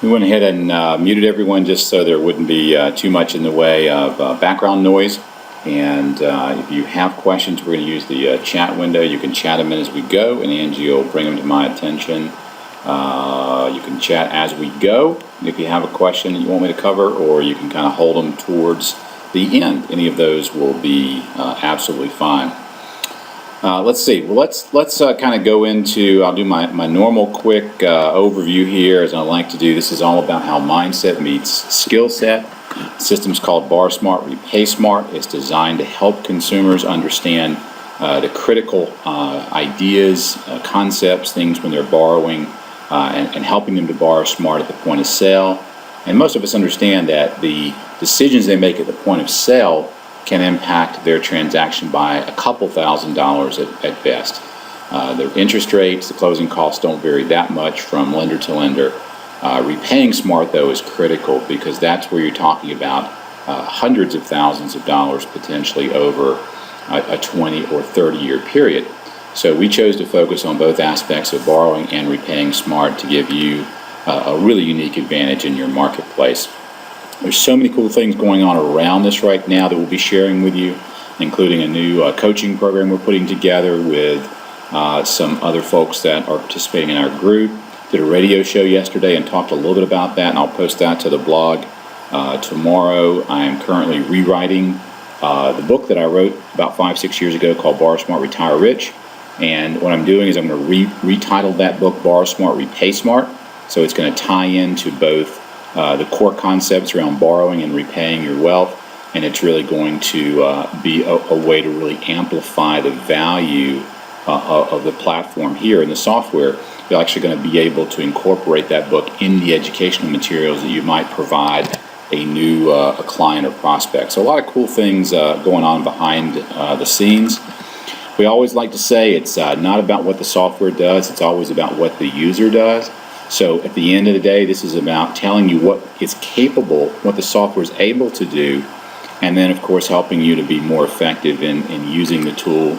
We went ahead and muted everyone just so there wouldn't be too much in the way of background noise. And if you have questions, we're going to use the chat window. You can chat them in as we go, and Angie will bring them to my attention. You can chat as we go if you have a question that you want me to cover, or you can kind of hold them towards the end. Any of those will be absolutely fine. Let's see. Well, let's kind of go into. I'll do my normal quick overview here, as I like to do. This is all about how mindset meets skill set. The system's called Borrow Smart, Repay Smart. It's designed to help consumers understand the critical ideas, concepts, things when they're borrowing, and helping them to borrow smart at the point of sale. And most of us understand that the decisions they make at the point of sale can impact their transaction by a couple $1,000s at best. Their interest rates, the closing costs don't vary that much from lender to lender. Repaying smart, though, is critical because that's where you're talking about hundreds of thousands of dollars potentially over a 20 or 30-year period. So we chose to focus on both aspects of borrowing and repaying smart to give you a really unique advantage in your marketplace. There's so many cool things going on around this right now that we'll be sharing with you, including a new coaching program we're putting together with some other folks that are participating in our group. Did a radio show yesterday and talked a little bit about that, and I'll post that to the blog tomorrow. I am currently rewriting the book that I wrote about 5-6 years ago called Borrow Smart, Retire Rich. And what I'm doing is I'm going to retitle that book Borrow Smart, Repay Smart. So it's going to tie into both the core concepts around borrowing and repaying your wealth, and it's really going to be a way to really amplify the value of the platform here in the software. You're actually going to be able to incorporate that book in the educational materials that you might provide a new a client or prospect. So a lot of cool things going on behind the scenes. We always like to say it's not about what the software does, it's always about what the user does. So at the end of the day, this is about telling you what it's capable, what the software is able to do, and then of course helping you to be more effective in using the tool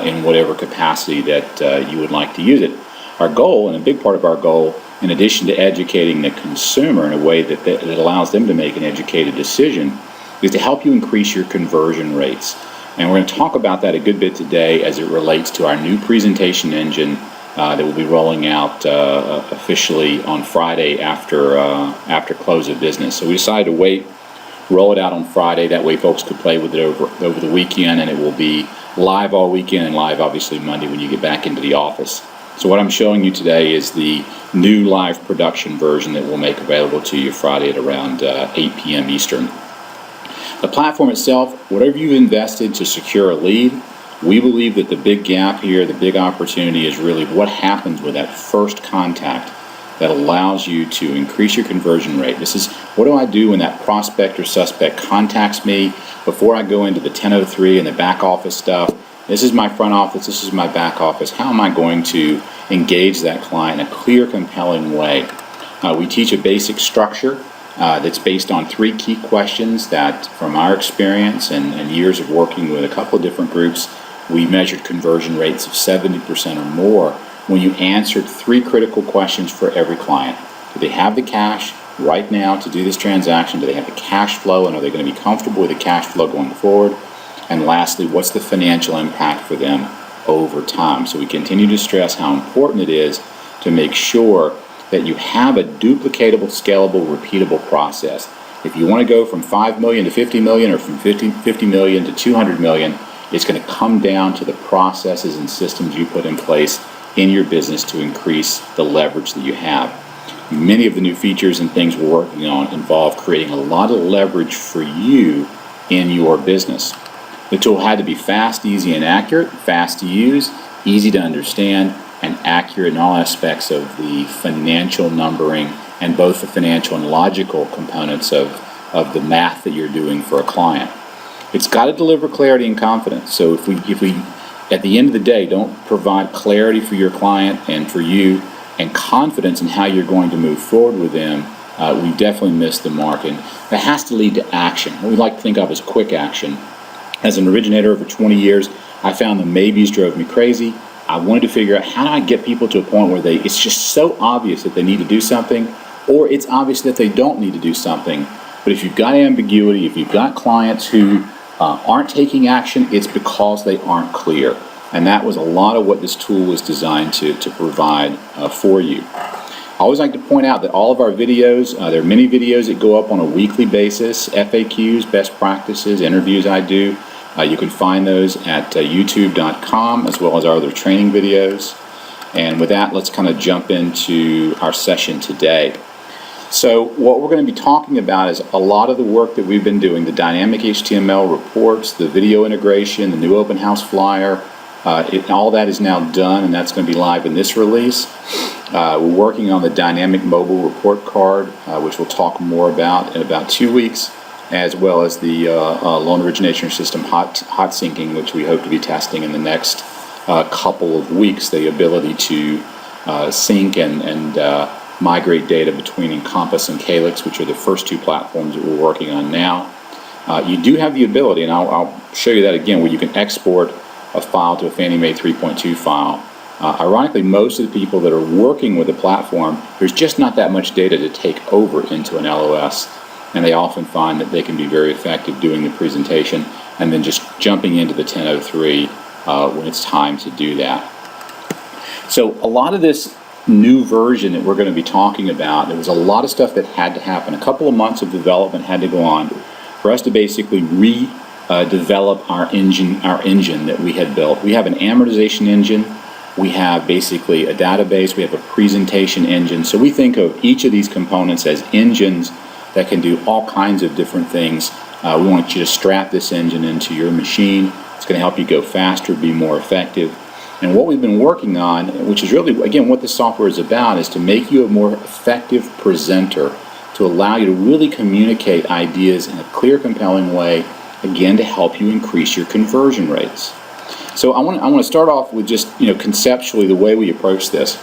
in whatever capacity that you would like to use it. Our goal, and a big part of our goal, in addition to educating the consumer in a way that allows them to make an educated decision, is to help you increase your conversion rates. And we're going to talk about that a good bit today as it relates to our new presentation engine that will be rolling out officially on Friday after close of business. So we decided to roll it out on Friday. That way folks could play with it over the weekend, and it will be live all weekend and live obviously Monday when you get back into the office. So what I'm showing you today is the new live production version that we'll make available to you Friday at around 8 p.m. Eastern. The platform itself, whatever you've invested to secure a lead, we believe that the big gap here, the big opportunity is really what happens with that first contact that allows you to increase your conversion rate. This is, what do I do when that prospect or suspect contacts me before I go into the 1003 and the back office stuff? This is my front office, this is my back office. How am I going to engage that client in a clear, compelling way? We teach a basic structure that's based on 3 key questions that, from our experience and years of working with a couple of different groups, we measured conversion rates of 70% or more when you answered 3 critical questions for every client. Do they have the cash right now to do this transaction? Do they have the cash flow, and are they going to be comfortable with the cash flow going forward? And lastly, what's the financial impact for them over time? So we continue to stress how important it is to make sure that you have a duplicatable, scalable, repeatable process. If you want to go from 5 million to 50 million, or from 50 million to 200 million, it's going to come down to the processes and systems you put in place in your business to increase the leverage that you have. Many of the new features and things we're working on involve creating a lot of leverage for you in your business. The tool had to be fast, easy, and accurate, fast to use, easy to understand, and accurate in all aspects of the financial numbering and both the financial and logical components of the math that you're doing for a client. It's got to deliver clarity and confidence. So if we at the end of the day don't provide clarity for your client and for you and confidence in how you're going to move forward with them, we definitely missed the mark. And that has to lead to action. What we like to think of as quick action. As an originator over 20 years, I found the maybes drove me crazy. I wanted to figure out how do I get people to a point where it's just so obvious that they need to do something or it's obvious that they don't need to do something. But if you've got ambiguity, if you've got clients who aren't taking action, it's because they aren't clear. And that was a lot of what this tool was designed to provide for you. I always like to point out that all of our videos, there are many videos that go up on a weekly basis, FAQs, best practices, interviews I do. You can find those at youtube.com, as well as our other training videos. And with that, let's kind of jump into our session today. So what we're going to be talking about is a lot of the work that we've been doing, the dynamic HTML reports, the video integration, the new open house flyer. All that is now done, and that's going to be live in this release. We're working on the dynamic mobile report card, which we'll talk more about in about 2 weeks, as well as the loan origination system hot syncing, which we hope to be testing in the next couple of weeks, the ability to sync and migrate data between Encompass and Calyx, which are the first two platforms that we're working on now. You do have the ability, and I'll show you that again, where you can export a file to a Fannie Mae 3.2 file. Ironically, most of the people that are working with the platform, there's just not that much data to take over into an LOS, and they often find that they can be very effective doing the presentation and then just jumping into the 1003 when it's time to do that. So a lot of this new version that we're going to be talking about, there was a lot of stuff that had to happen. A couple of months of development had to go on for us to basically develop our engine that we had built. We have an amortization engine. We have basically a database. We have a presentation engine. So we think of each of these components as engines that can do all kinds of different things. We want you to strap this engine into your machine. It's going to help you go faster, be more effective. And what we've been working on, which is really, again, what this software is about, is to make you a more effective presenter, to allow you to really communicate ideas in a clear, compelling way, again, to help you increase your conversion rates. So I want to start off with just, conceptually the way we approach this.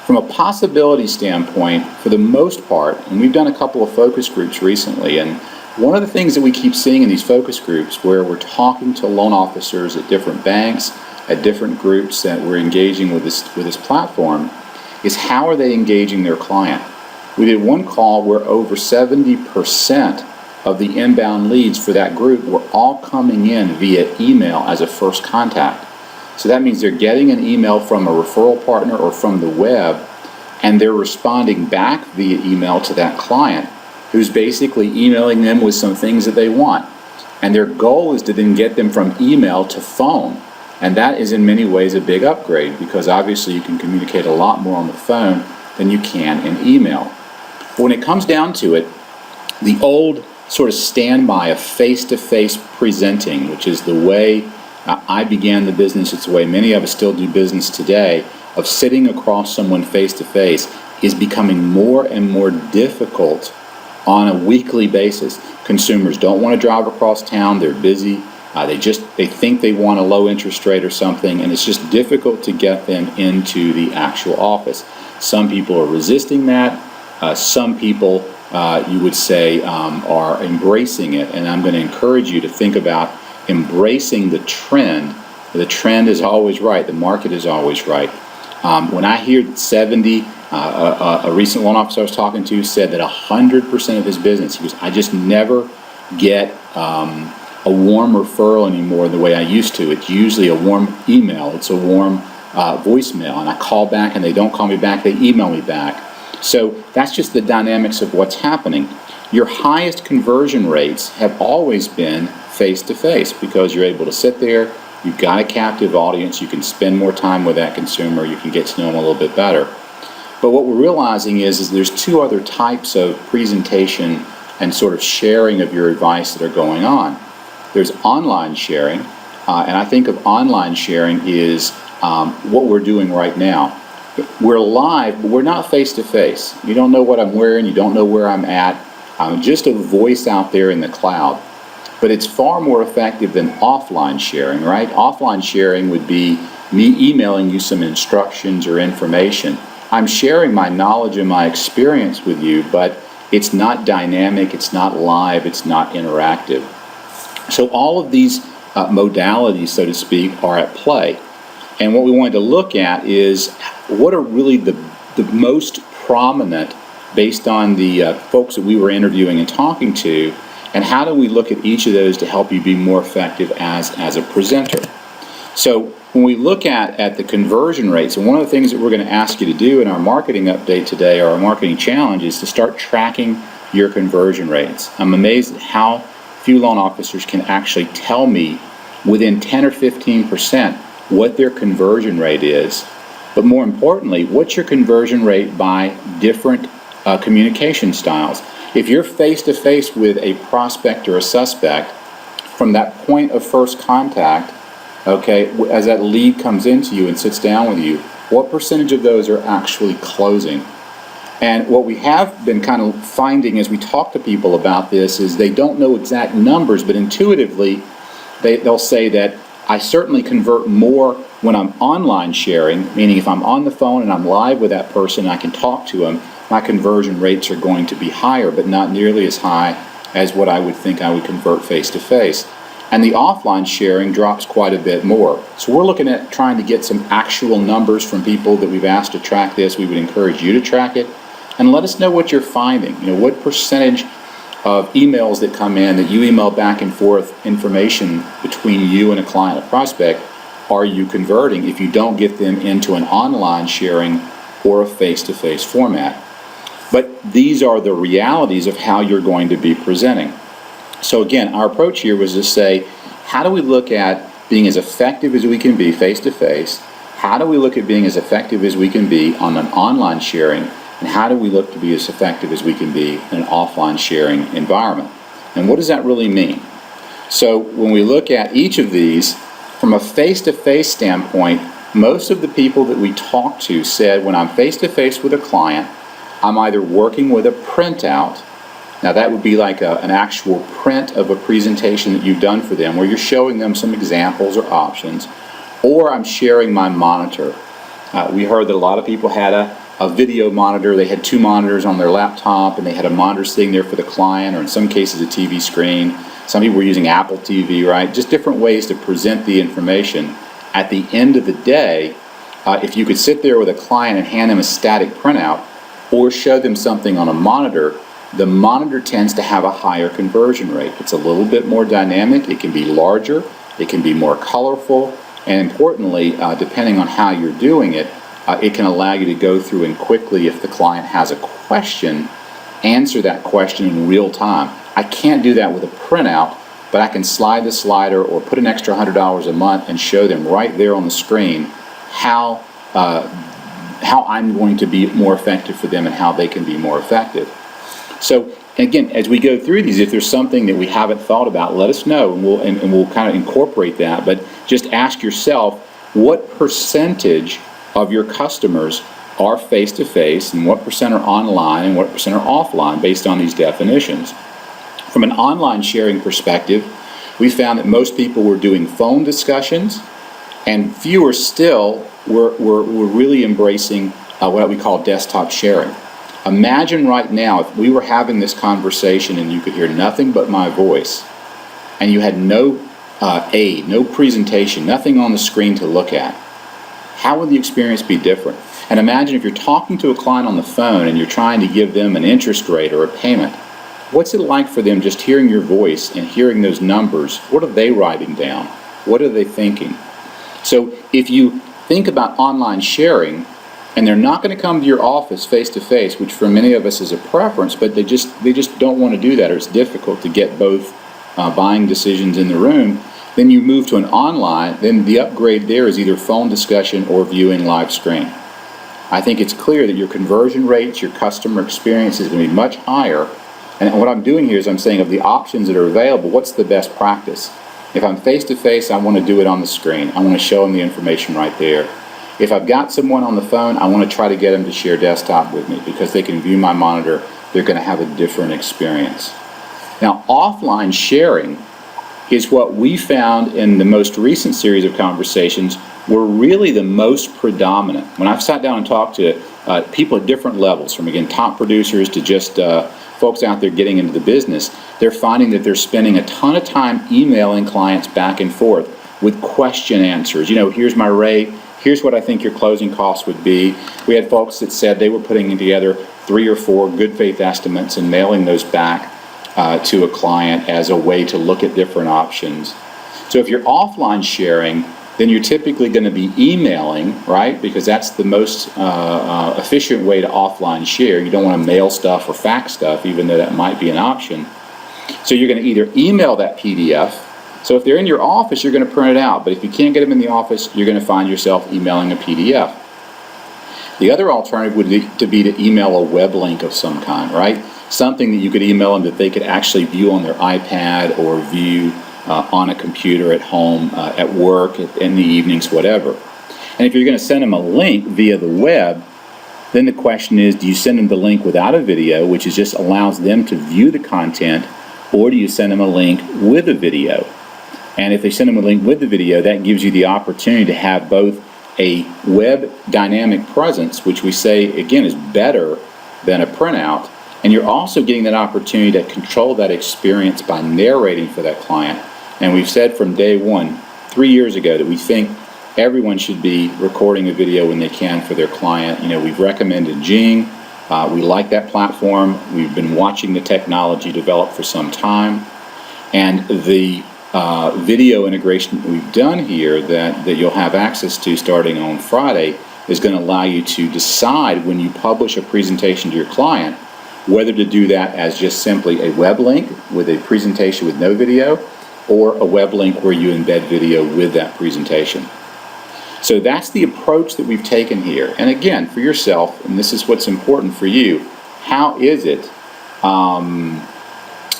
From a possibility standpoint, for the most part, and we've done a couple of focus groups recently, and one of the things that we keep seeing in these focus groups where we're talking to loan officers at different banks, at different groups that we're engaging with this platform, is how are they engaging their client? We did one call where over 70% of the inbound leads for that group were all coming in via email as a first contact. So that means they're getting an email from a referral partner or from the web, and they're responding back via email to that client, who's basically emailing them with some things that they want. And their goal is to then get them from email to phone. And that is in many ways a big upgrade, because obviously you can communicate a lot more on the phone than you can in email. When it comes down to it, the old sort of standby of face-to-face presenting, which is the way I began the business, it's the way many of us still do business today, of sitting across someone face-to-face, is becoming more and more difficult on a weekly basis. Consumers don't want to drive across town, they're busy, they think they want a low interest rate or something, and it's just difficult to get them into the actual office. Some people are resisting that. Some people, you would say, are embracing it, and I'm going to encourage you to think about embracing the trend. The trend is always right. The market is always right. When I hear that 70, a recent loan officer I was talking to said that 100% of his business, he goes, I just never get a warm referral anymore the way I used to. It's usually a warm email. It's a warm voicemail, and I call back and they don't call me back, they email me back. So that's just the dynamics of what's happening. Your highest conversion rates have always been face-to-face, because you're able to sit there, you've got a captive audience, you can spend more time with that consumer, you can get to know them a little bit better. But what we're realizing is there's two other types of presentation and sort of sharing of your advice that are going on. There's online sharing, and I think of online sharing is what we're doing right now. We're live, but we're not face-to-face. You don't know what I'm wearing, you don't know where I'm at. I'm just a voice out there in the cloud. But it's far more effective than offline sharing, right? Offline sharing would be me emailing you some instructions or information. I'm sharing my knowledge and my experience with you, but it's not dynamic, it's not live, it's not interactive. So all of these modalities, so to speak, are at play. And what we wanted to look at is what are really the most prominent based on the folks that we were interviewing and talking to, and how do we look at each of those to help you be more effective as a presenter. So when we look at the conversion rates, and one of the things that we're going to ask you to do in our marketing update today, or our marketing challenge, is to start tracking your conversion rates. I'm amazed at how few loan officers can actually tell me within 10 or 15% what their conversion rate is, but more importantly, what's your conversion rate by different communication styles. If you're face-to-face with a prospect or a suspect, from that point of first contact, okay, as that lead comes into you and sits down with you, what percentage of those are actually closing? And what we have been kind of finding as we talk to people about this is they don't know exact numbers, but intuitively they'll say that I certainly convert more when I'm online sharing, meaning if I'm on the phone and I'm live with that person, I can talk to them, my conversion rates are going to be higher, but not nearly as high as what I would think I would convert face-to-face. And the offline sharing drops quite a bit more. So we're looking at trying to get some actual numbers from people that we've asked to track this. We would encourage you to track it and let us know what you're finding. You know, what percentage of emails that come in that you email back and forth information between you and a client, a prospect, are you converting if you don't get them into an online sharing or a face-to-face format. But these are the realities of how you're going to be presenting. So again, our approach here was to say, how do we look at being as effective as we can be face-to-face? How do we look at being as effective as we can be on an online sharing? And how do we look to be as effective as we can be in an offline sharing environment? And what does that really mean? So when we look at each of these, from a face-to-face standpoint, most of the people that we talked to said when I'm face-to-face with a client, I'm either working with a printout. Now that would be like an actual print of a presentation that you've done for them where you're showing them some examples or options, or I'm sharing my monitor. We heard that a lot of people had a video monitor. They had two monitors on their laptop and they had a monitor sitting there for the client, or in some cases a TV screen. Some people were using Apple TV, right? Just different ways to present the information. At the end of the day, if you could sit there with a client and hand them a static printout or show them something on a monitor, the monitor tends to have a higher conversion rate. It's a little bit more dynamic, it can be larger, it can be more colorful, and importantly, depending on how you're doing it, it can allow you to go through and quickly, if the client has a question, answer that question in real time. I can't do that with a printout, but I can slide the slider or put an extra $100 a month and show them right there on the screen how I'm going to be more effective for them and how they can be more effective. So again, as we go through these, if there's something that we haven't thought about, let us know, and we'll kind of incorporate that. But just ask yourself, what percentage of your customers are face-to-face, and what percent are online, and what percent are offline, based on these definitions. From an online sharing perspective, we found that most people were doing phone discussions, and fewer still were really embracing what we call desktop sharing. Imagine right now if we were having this conversation and you could hear nothing but my voice, and you had no aid, no presentation, nothing on the screen to look at. How would the experience be different? And imagine if you're talking to a client on the phone and you're trying to give them an interest rate or a payment. What's it like for them just hearing your voice and hearing those numbers? What are they writing down? What are they thinking? So if you think about online sharing, and they're not going to come to your office face-to-face, which for many of us is a preference, but they just don't want to do that, or it's difficult to get both buying decisions in the room, then you move to an online, then the upgrade there is either phone discussion or viewing live screen. I think it's clear that your conversion rates, your customer experience is going to be much higher. And what I'm doing here is I'm saying of the options that are available, what's the best practice? If I'm face-to-face, I want to do it on the screen. I want to show them the information right there. If I've got someone on the phone, I want to try to get them to share desktop with me because they can view my monitor. They're going to have a different experience. Now, offline sharing is what we found in the most recent series of conversations were really the most predominant. When I've sat down and talked to people at different levels, from again top producers to just folks out there getting into the business, they're finding that they're spending a ton of time emailing clients back and forth with question answers. You know, here's my rate, here's what I think your closing costs would be. We had folks that said they were putting together 3 or 4 good faith estimates and mailing those back to a client as a way to look at different options. So if you're offline sharing, then you're typically going to be emailing, right? Because that's the most efficient way to offline share. You don't want to mail stuff or fax stuff, even though that might be an option. So you're going to either email that PDF. So if they're in your office, you're going to print it out. But if you can't get them in the office, you're going to find yourself emailing a PDF. The other alternative would be to email a web link of some kind, right? Something that you could email them that they could actually view on their iPad or view on a computer at home, at work, in the evenings, whatever. And if you're going to send them a link via the web, then the question is, do you send them the link without a video, which is just allows them to view the content, or do you send them a link with a video? And if they send them a link with the video, that gives you the opportunity to have both a web dynamic presence, which we say, again, is better than a printout, and you're also getting that opportunity to control that experience by narrating for that client. And we've said from day one, 3 years ago, that we think everyone should be recording a video when they can for their client. You know, we've recommended Jing. We like that platform. We've been watching the technology develop for some time. And the video integration that we've done here that you'll have access to starting on Friday is going to allow you to decide when you publish a presentation to your client whether to do that as just simply a web link with a presentation with no video, or a web link where you embed video with that presentation. So that's the approach that we've taken here. And again, for yourself, and this is what's important for you, how is it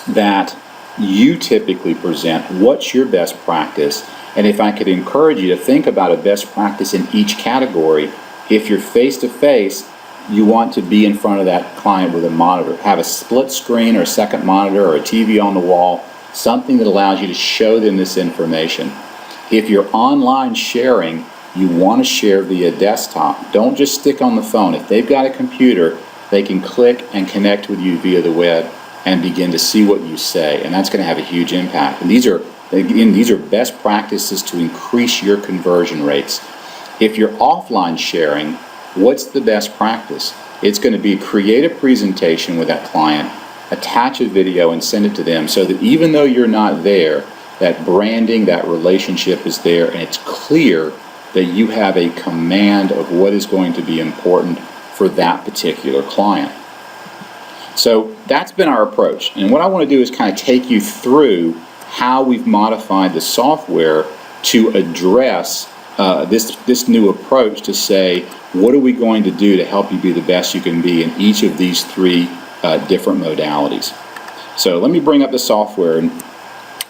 that you typically present? What's your best practice? And if I could encourage you to think about a best practice in each category, if you're face-to-face, you want to be in front of that client with a monitor. Have a split screen or a second monitor or a TV on the wall, something that allows you to show them this information. If you're online sharing, you want to share via desktop. Don't just stick on the phone. If they've got a computer, they can click and connect with you via the web and begin to see what you say, and that's going to have a huge impact. And these are best practices to increase your conversion rates. If you're offline sharing, what's the best practice? It's going to be create a presentation with that client, attach a video and send it to them so that even though you're not there, that branding, that relationship is there, and it's clear that you have a command of what is going to be important for that particular client. So that's been our approach. And what I want to do is kind of take you through how we've modified the software to address this new approach to say, what are we going to do to help you be the best you can be in each of these 3 different modalities. So let me bring up the software, and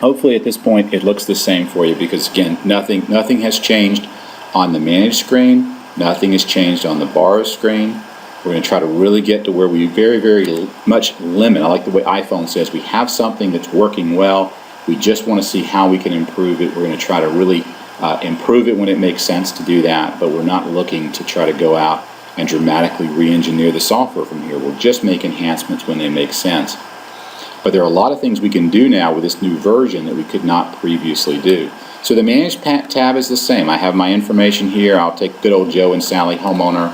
hopefully at this point it looks the same for you, because again, nothing has changed on the manage screen, nothing has changed on the borrow screen. We're going to try to really get to where we very, very much limit. I like the way iPhone says we have something that's working well. We just want to see how we can improve it. We're going to try to really improve it when it makes sense to do that, but we're not looking to try to go out and dramatically re-engineer the software from here. We'll just make enhancements when they make sense. But there are a lot of things we can do now with this new version that we could not previously do. So the Manage tab is the same. I have my information here. I'll take good old Joe and Sally, homeowner.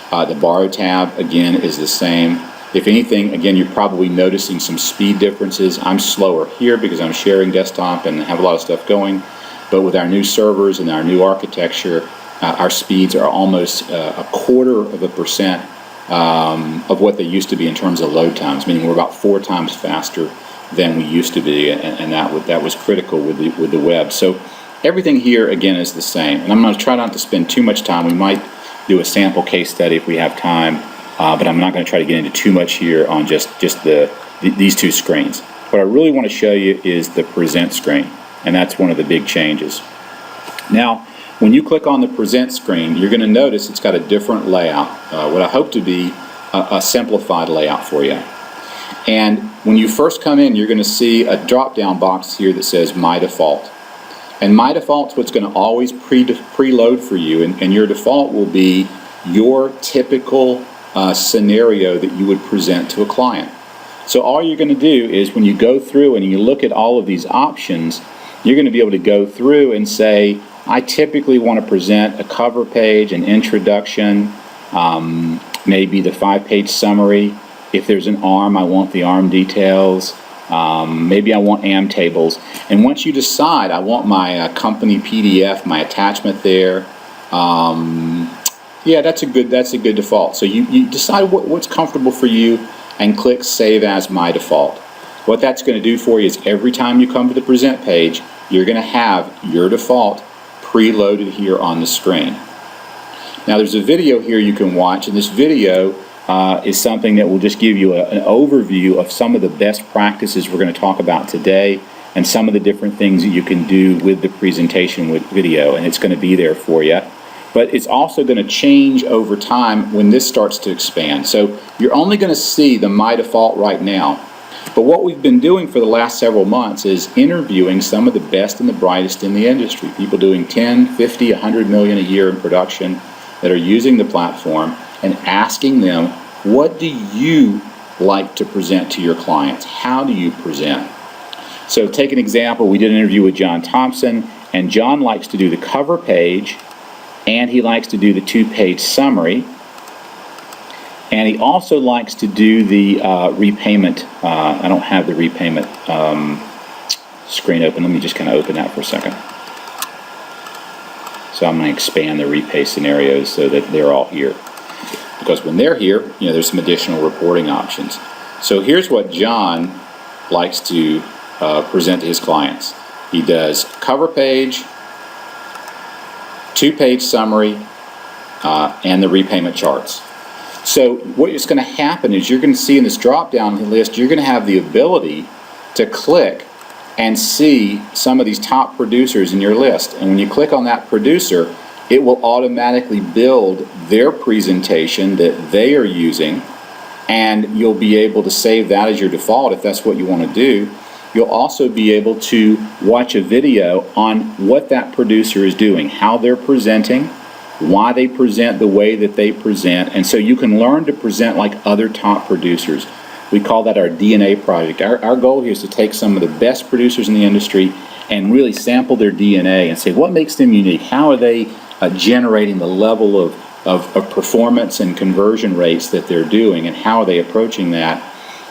The Borrow tab, again, is the same. If anything, again, you're probably noticing some speed differences. I'm slower here because I'm sharing desktop and have a lot of stuff going. But with our new servers and our new architecture, our speeds are almost 0.25% of what they used to be in terms of load times, meaning we're about 4 times faster than we used to be, and that was critical with the web. So everything here, again, is the same. And I'm going to try not to spend too much time. We might do a sample case study if we have time, but I'm not going to try to get into too much here on just these 2 screens. What I really want to show you is the present screen, and that's one of the big changes. Now, when you click on the present screen, you're going to notice it's got a different layout, what I hope to be a simplified layout for you. And when you first come in, you're going to see a drop-down box here that says My Default. And My Default is what's going to always preload for you, and your default will be your typical scenario that you would present to a client. So all you're going to do is when you go through and you look at all of these options, you're going to be able to go through and say, I typically want to present a cover page, an introduction, maybe the 5-page summary. If there's an ARM, I want the ARM details. Maybe I want AM tables. And once you decide, I want my company PDF, my attachment there. Yeah, that's a good default. So you decide what's comfortable for you and click Save as My Default. What that's going to do for you is every time you come to the present page, you're going to have your default preloaded here on the screen. Now there's a video here you can watch, and this video is something that will just give you an overview of some of the best practices we're going to talk about today and some of the different things that you can do with the presentation with video, and it's going to be there for you. But it's also going to change over time when this starts to expand. So you're only going to see the My Default right now. But what we've been doing for the last several months is interviewing some of the best and the brightest in the industry, people doing 10, 50, 100 million a year in production that are using the platform, and asking them, what do you like to present to your clients? How do you present? So take an example, we did an interview with John Thompson, and John likes to do the cover page, and he likes to do the 2-page summary, and he also likes to do the repayment. I don't have the repayment screen open. Let me just kind of open that for a second. So I'm going to expand the repay scenarios so that they're all here. Because when they're here, there's some additional reporting options. So here's what John likes to present to his clients. He does cover page, 2-page summary, and the repayment charts. So what is going to happen is you're going to see in this drop-down list, you're going to have the ability to click and see some of these top producers in your list. And when you click on that producer, it will automatically build their presentation that they are using, and you'll be able to save that as your default if that's what you want to do. You'll also be able to watch a video on what that producer is doing, how they're presenting, why they present the way that they present, and so you can learn to present like other top producers. We call that our DNA project. Our goal here is to take some of the best producers in the industry and really sample their DNA and say what makes them unique. How are they generating the level of performance and conversion rates that they're doing, and how are they approaching that?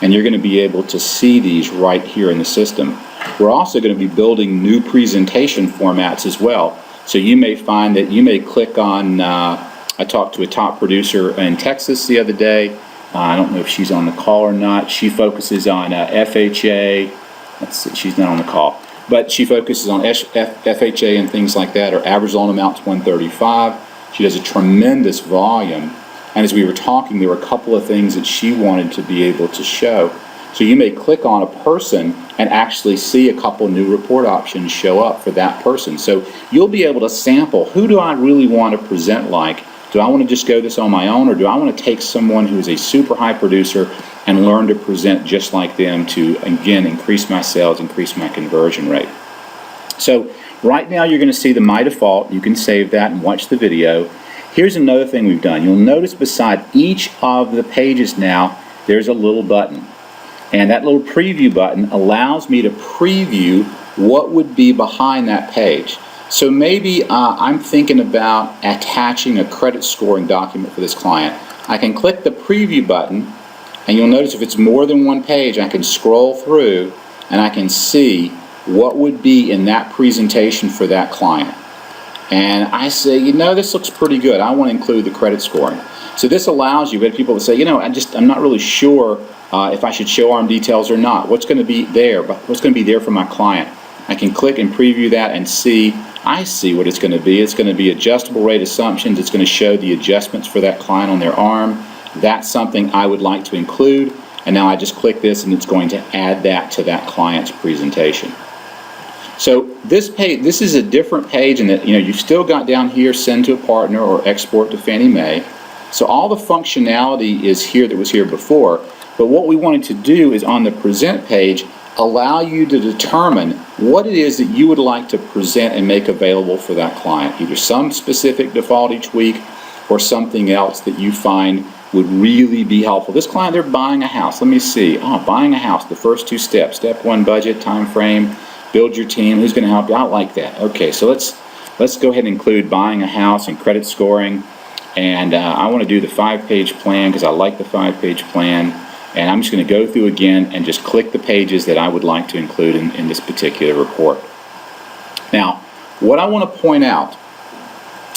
And you're going to be able to see these right here in the system. We're also going to be building new presentation formats as well. So you may find that you may click on, I talked to a top producer in Texas the other day. I don't know if she's on the call or not. She focuses on FHA. Let's see, she's not on the call. But she focuses on FHA and things like that. Her average loan amount's 135. She does a tremendous volume. And as we were talking, there were a couple of things that she wanted to be able to show. So you may click on a person and actually see a couple new report options show up for that person. So you'll be able to sample, who do I really want to present like? Do I want to just go this on my own, or do I want to take someone who is a super high producer and learn to present just like them to, again, increase my sales, increase my conversion rate? So right now you're going to see the My Default. You can save that and watch the video. Here's another thing we've done. You'll notice beside each of the pages now, there's a little button. And that little preview button allows me to preview what would be behind that page. So maybe I'm thinking about attaching a credit scoring document for this client. I can click the preview button, and you'll notice if it's more than one page, I can scroll through and I can see what would be in that presentation for that client. And I say, this looks pretty good. I want to include the credit scoring. So this allows you, we have people that say, I'm not really sure if I should show ARM details or not. What's going to be there? What's going to be there for my client? I can click and preview that and see. I see what it's going to be. It's going to be adjustable rate assumptions. It's going to show the adjustments for that client on their ARM. That's something I would like to include. And now I just click this, and it's going to add that to that client's presentation. So this page, this is a different page, and that you've still got down here send to a partner or export to Fannie Mae. So all the functionality is here that was here before. But what we wanted to do is on the present page allow you to determine what it is that you would like to present and make available for that client. Either some specific default each week or something else that you find would really be helpful. This client, they're buying a house. Let me see. Buying a house, the first 2 steps. Step 1, budget, time frame. Build your team. Who's going to help you out like that? Okay, so let's go ahead and include buying a house and credit scoring. and I want to do the 5-page plan because I like the 5-page plan, and I'm just going to go through again and just click the pages that I would like to include in this particular report. Now, what I want to point out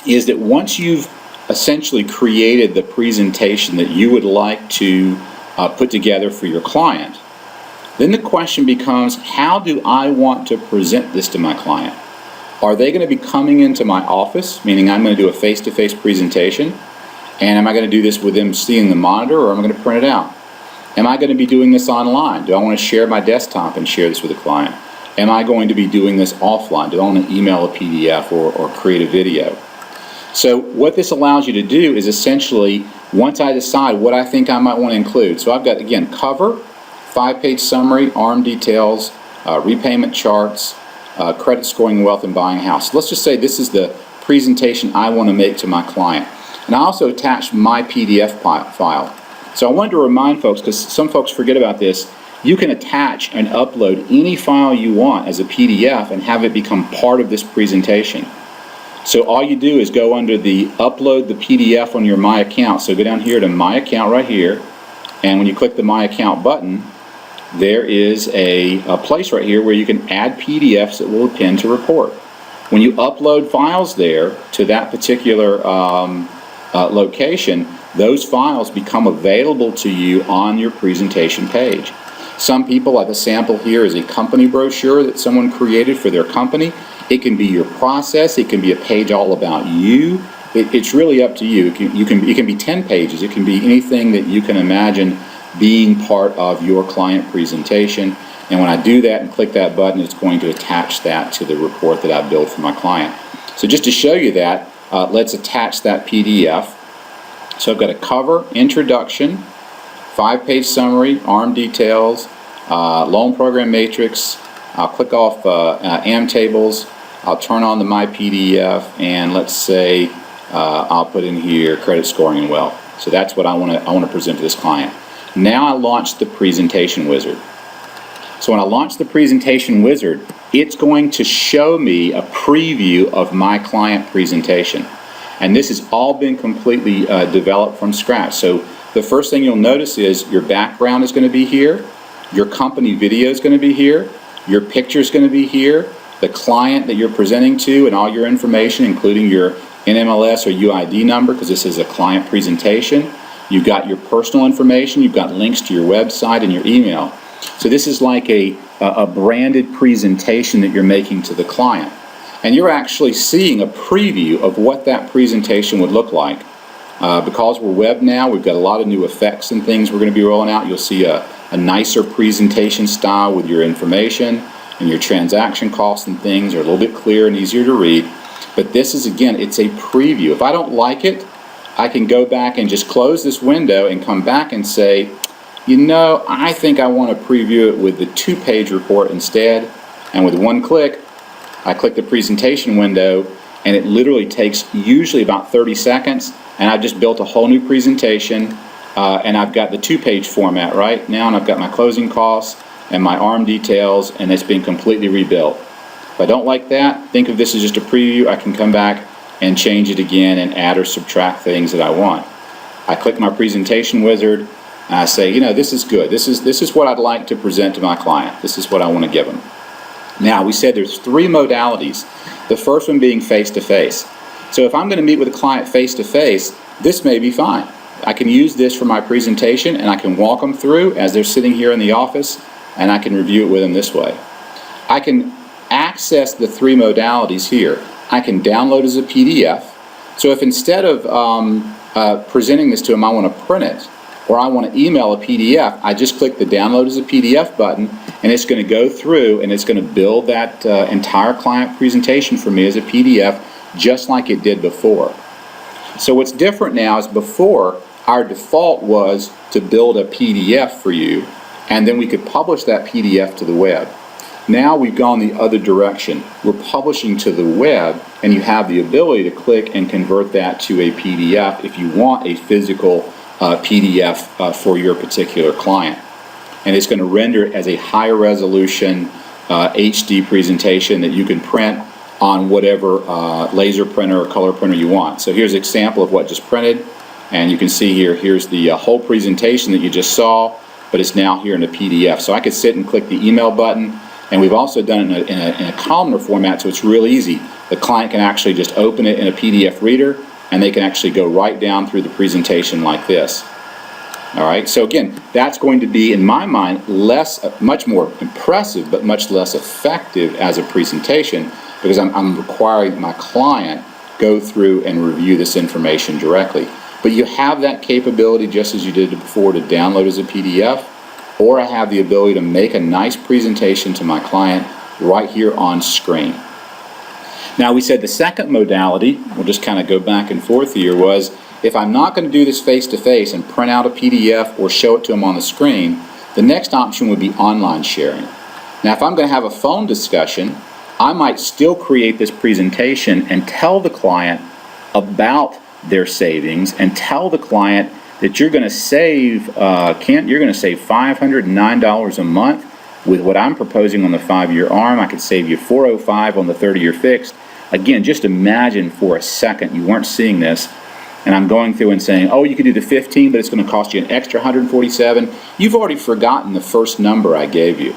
is that once you've essentially created the presentation that you would like to put together for your client, then the question becomes, how do I want to present this to my client? Are they going to be coming into my office, meaning I'm going to do a face-to-face presentation, and am I going to do this with them seeing the monitor, or am I going to print it out? Am I going to be doing this online? Do I want to share my desktop and share this with a client? Am I going to be doing this offline? Do I want to email a PDF or create a video? So what this allows you to do is essentially, once I decide what I think I might want to include, so I've got, again, cover, 5-page summary, ARM details, repayment charts, credit scoring, wealth, and buying a house. Let's just say this is the presentation I want to make to my client. And I also attached my PDF file. So I wanted to remind folks, because some folks forget about this, you can attach and upload any file you want as a PDF and have it become part of this presentation. So all you do is go under the upload the PDF on your My Account. So go down here to My Account right here, and when you click the My Account button, there is a place right here where you can add PDFs that will append to report. When you upload files there to that particular location, those files become available to you on your presentation page. Some people, like a sample here is a company brochure that someone created for their company. It can be your process, it can be a page all about you. It's really up to you. It can be 10 pages, it can be anything that you can imagine being part of your client presentation. And when I do that and click that button, it's going to attach that to the report that I built for my client. So just to show you that, let's attach that PDF. So I've got a cover, introduction, 5-page summary, ARM details, loan program matrix. I'll click off AM tables. I'll turn on the My PDF, and let's say I'll put in here credit scoring and wealth. So that's what I want to present to this client. Now I launch the presentation wizard. So when I launch the presentation wizard, it's going to show me a preview of my client presentation. And this has all been completely developed from scratch. So the first thing you'll notice is your background is going to be here, your company video is going to be here, your picture is going to be here, the client that you're presenting to and all your information, including your NMLS or UID number, because this is a client presentation. You've got your personal information, you've got links to your website and your email. So this is like a branded presentation that you're making to the client. And you're actually seeing a preview of what that presentation would look like. Because we're web now, we've got a lot of new effects and things we're going to be rolling out. You'll see a nicer presentation style with your information, and your transaction costs and things are a little bit clearer and easier to read. But this is, again, it's a preview. If I don't like it, I can go back and just close this window and come back and say, you know, I think I want to preview it with the 2-page report instead. And with one click, I click the presentation window, and it literally takes usually about 30 seconds, and I've just built a whole new presentation, and I've got the 2-page format right now, and I've got my closing costs and my ARM details, and it's been completely rebuilt. If I don't like that, think of this as just a preview. I can come back and change it again and add or subtract things that I want. I click my presentation wizard, and I say, you know, this is good. This is what I'd like to present to my client. This is what I want to give them. Now, we said there's 3 modalities. The first one being face-to-face. So if I'm going to meet with a client face-to-face, this may be fine. I can use this for my presentation, and I can walk them through as they're sitting here in the office, and I can review it with them this way. I can access the 3 modalities here. I can download as a PDF. So if instead of presenting this to them, I want to print it, or I want to email a PDF, I just click the download as a PDF button, and it's going to go through and it's going to build that entire client presentation for me as a PDF, just like it did before. So what's different now is before, our default was to build a PDF for you, and then we could publish that PDF to the web. Now we've gone the other direction. We're publishing to the web, and you have the ability to click and convert that to a PDF if you want a physical PDF for your particular client. And it's going to render it as a higher resolution HD presentation that you can print on whatever laser printer or color printer you want. So here's an example of what just printed, and you can see here's the whole presentation that you just saw, but it's now here in a PDF. So I could sit and click the email button, and we've also done it in a columnar format, so it's real easy. The client can actually just open it in a PDF reader, and they can actually go right down through the presentation like this. All right, so again, that's going to be, in my mind, much more impressive, but much less effective as a presentation, because I'm requiring my client go through and review this information directly. But you have that capability, just as you did before, to download as a PDF, or I have the ability to make a nice presentation to my client right here on screen. Now, we said the second modality, we'll just kind of go back and forth here, was if I'm not going to do this face-to-face and print out a PDF or show it to them on the screen, the next option would be online sharing. Now, if I'm going to have a phone discussion, I might still create this presentation and tell the client about their savings and tell the client that you're going to save $509 a month with what I'm proposing on the 5-year ARM. I could save you $405 on the 30-year fixed. Again, just imagine for a second you weren't seeing this, and I'm going through and saying, oh, you could do the 15, but it's going to cost you an extra $147. You've already forgotten the first number I gave you.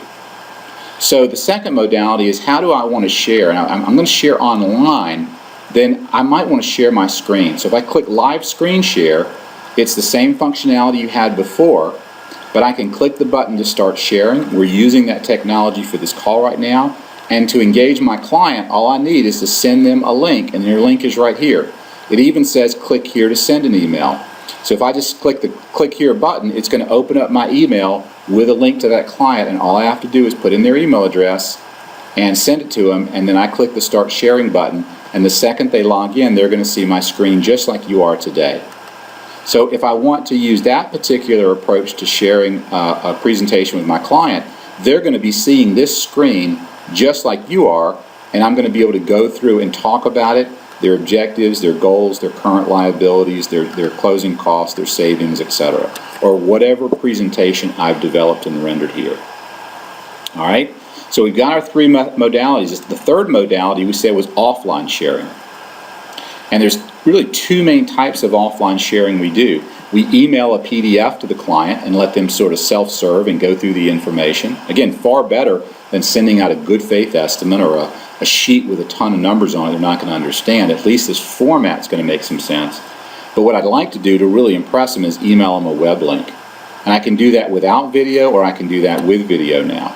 So the second modality is, how do I want to share? And I'm going to share online. Then I might want to share my screen. So if I click live screen share, it's the same functionality you had before, but I can click the button to start sharing. We're using that technology for this call right now. And to engage my client, all I need is to send them a link, and their link is right here. It even says click here to send an email. So if I just click the click here button, it's going to open up my email with a link to that client, and all I have to do is put in their email address and send it to them, and then I click the start sharing button, and the second they log in, they're going to see my screen just like you are today. So if I want to use that particular approach to sharing a presentation with my client, they're going to be seeing this screen just like you are, and I'm going to be able to go through and talk about it, their objectives, their goals, their current liabilities, their closing costs, their savings, etc., or whatever presentation I've developed and rendered here. All right, so we've got our three modalities. The third modality we said was offline sharing, and there's really two main types of offline sharing we do. We email a PDF to the client and let them sort of self-serve and go through the information. Again, far better than sending out a good faith estimate or a sheet with a ton of numbers on it they're not going to understand. At least this format's going to make some sense. But what I'd like to do to really impress them is email them a web link. And I can do that without video, or I can do that with video now.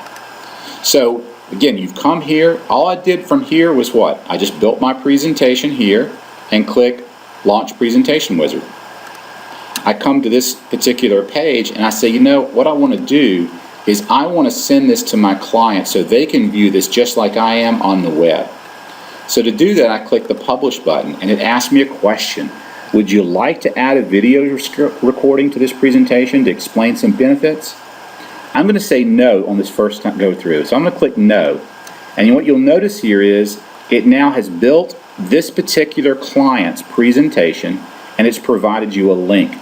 So again, you've come here. All I did from here was what? I just built my presentation here and click Launch Presentation Wizard. I come to this particular page and I say, you know, what I want to do is I want to send this to my client so they can view this just like I am on the web. So to do that, I click the Publish button, and it asks me a question. Would you like to add a video recording to this presentation to explain some benefits? I'm going to say no on this first go through. So I'm going to click no. And what you'll notice here is it now has built this particular client's presentation, and it's provided you a link.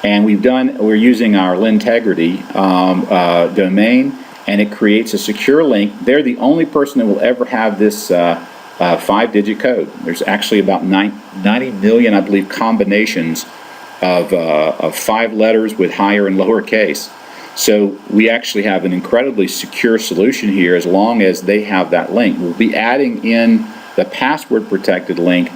And we're using our Lintegrity domain, and it creates a secure link. They're the only person that will ever have this 5-digit code. There's actually about 90 million, I believe, combinations of 5 letters with higher and lower case. So we actually have an incredibly secure solution here as long as they have that link. We'll be adding in the password protected link,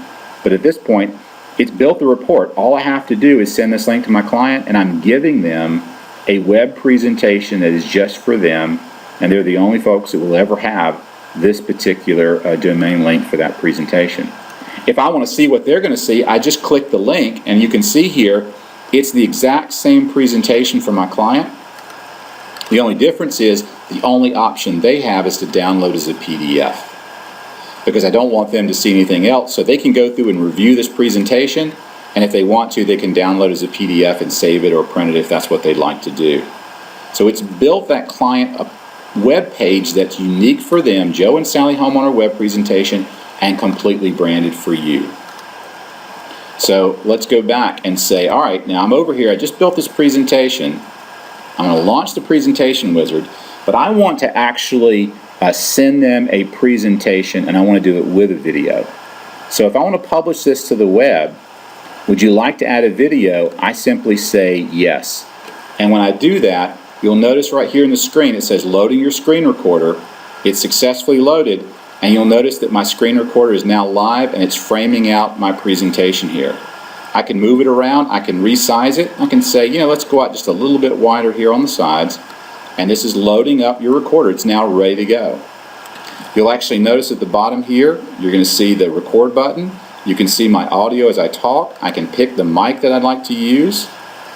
but at this point, it's built the report. All I have to do is send this link to my client, and I'm giving them a web presentation that is just for them, and they're the only folks that will ever have this particular domain link for that presentation. If I want to see what they're going to see, I just click the link, and you can see here it's the exact same presentation for my client. The only difference is the only option they have is to download as a PDF, because I don't want them to see anything else. So they can go through and review this presentation, and if they want to, they can download as a PDF and save it or print it if that's what they'd like to do. So it's built that client a web page that's unique for them, Joe and Sally Homeowner web presentation, and completely branded for you. So let's go back and say, all right, now I'm over here, I just built this presentation. I'm going to launch the presentation wizard, but I want to actually send them a presentation, and I want to do it with a video. So if I want to publish this to the web, would you like to add a video? I simply say yes. And when I do that, you'll notice right here in the screen it says loading your screen recorder. It's successfully loaded, and you'll notice that my screen recorder is now live and it's framing out my presentation here. I can move it around, I can resize it, I can say, let's go out just a little bit wider here on the sides, and this is loading up your recorder. It's now ready to go. You'll actually notice at the bottom here, you're going to see the record button. You can see my audio as I talk. I can pick the mic that I'd like to use.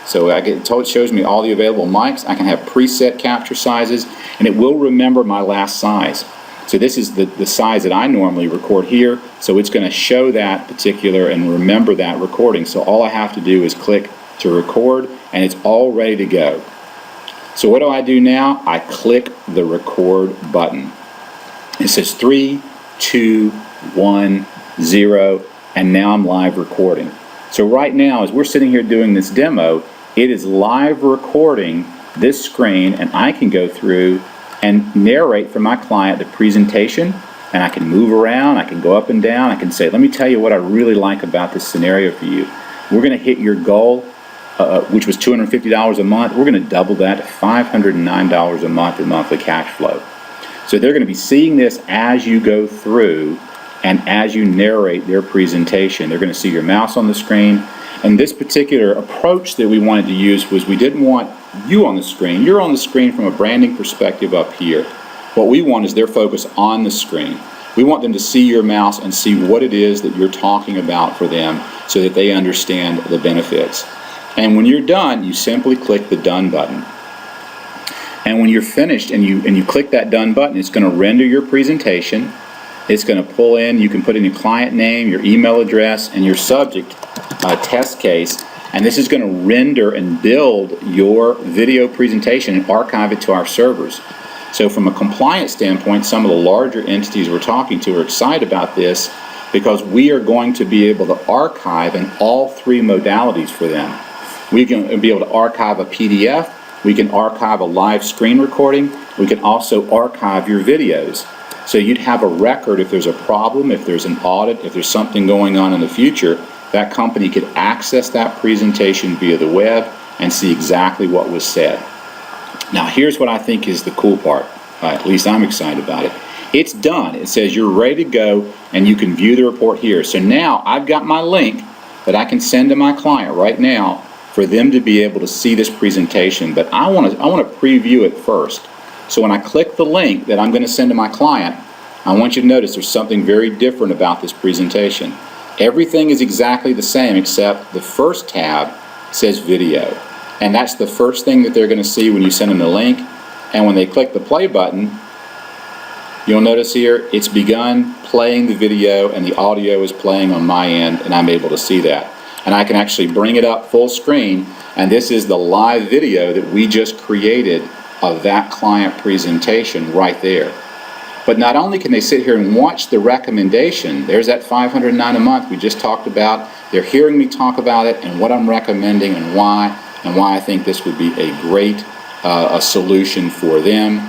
So it shows me all the available mics. I can have preset capture sizes, and it will remember my last size. So this is the size that I normally record here, so it's going to show that particular and remember that recording. So all I have to do is click to record, and it's all ready to go. So what do I do now? I click the record button. It says 3, 2, 1, 0, and now I'm live recording. So right now, as we're sitting here doing this demo, it is live recording this screen, and I can go through and narrate for my client the presentation, and I can move around, I can go up and down, I can say, let me tell you what I really like about this scenario for you. We're going to hit your goal, which was $250 a month. We're going to double that to $509 a month in monthly cash flow. So they're going to be seeing this as you go through and as you narrate their presentation. They're going to see your mouse on the screen. And this particular approach that we wanted to use was we didn't want you on the screen. You're on the screen from a branding perspective up here. What we want is their focus on the screen. We want them to see your mouse and see what it is that you're talking about for them so that they understand the benefits. And when you're done, you simply click the Done button. And when you're finished and you click that Done button, it's going to render your presentation. It's going to pull in, you can put in your client name, your email address, and your subject test case, and this is going to render and build your video presentation and archive it to our servers. So from a compliance standpoint, some of the larger entities we're talking to are excited about this because we are going to be able to archive in all 3 modalities for them. We can be able to archive a PDF, we can archive a live screen recording, we can also archive your videos. So you'd have a record if there's a problem, if there's an audit, if there's something going on in the future, that company could access that presentation via the web and see exactly what was said. Now here's what I think is the cool part, at least I'm excited about it. It's done. It says you're ready to go and you can view the report here. So now I've got my link that I can send to my client right now for them to be able to see this presentation, but I want to preview it first. So when I click the link that I'm going to send to my client, I want you to notice there's something very different about this presentation. Everything is exactly the same except the first tab says video. And that's the first thing that they're going to see when you send them the link. And when they click the play button, you'll notice here it's begun playing the video and the audio is playing on my end, and I'm able to see that. And I can actually bring it up full screen, and this is the live video that we just created of that client presentation right there. But not only can they sit here and watch the recommendation, there's that $509 a month we just talked about. They're hearing me talk about it and what I'm recommending and why I think this would be a great a solution for them.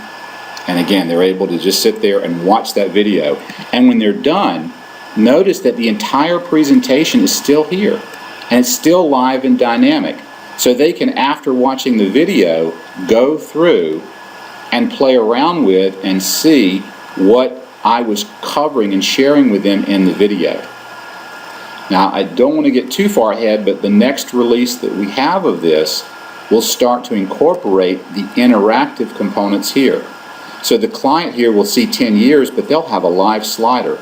And again, they're able to just sit there and watch that video. And when they're done, notice that the entire presentation is still here and it's still live and dynamic. So they can, after watching the video, go through and play around with and see what I was covering and sharing with them in the video. Now, I don't want to get too far ahead, but the next release that we have of this will start to incorporate the interactive components here. So the client here will see 10 years, but they'll have a live slider.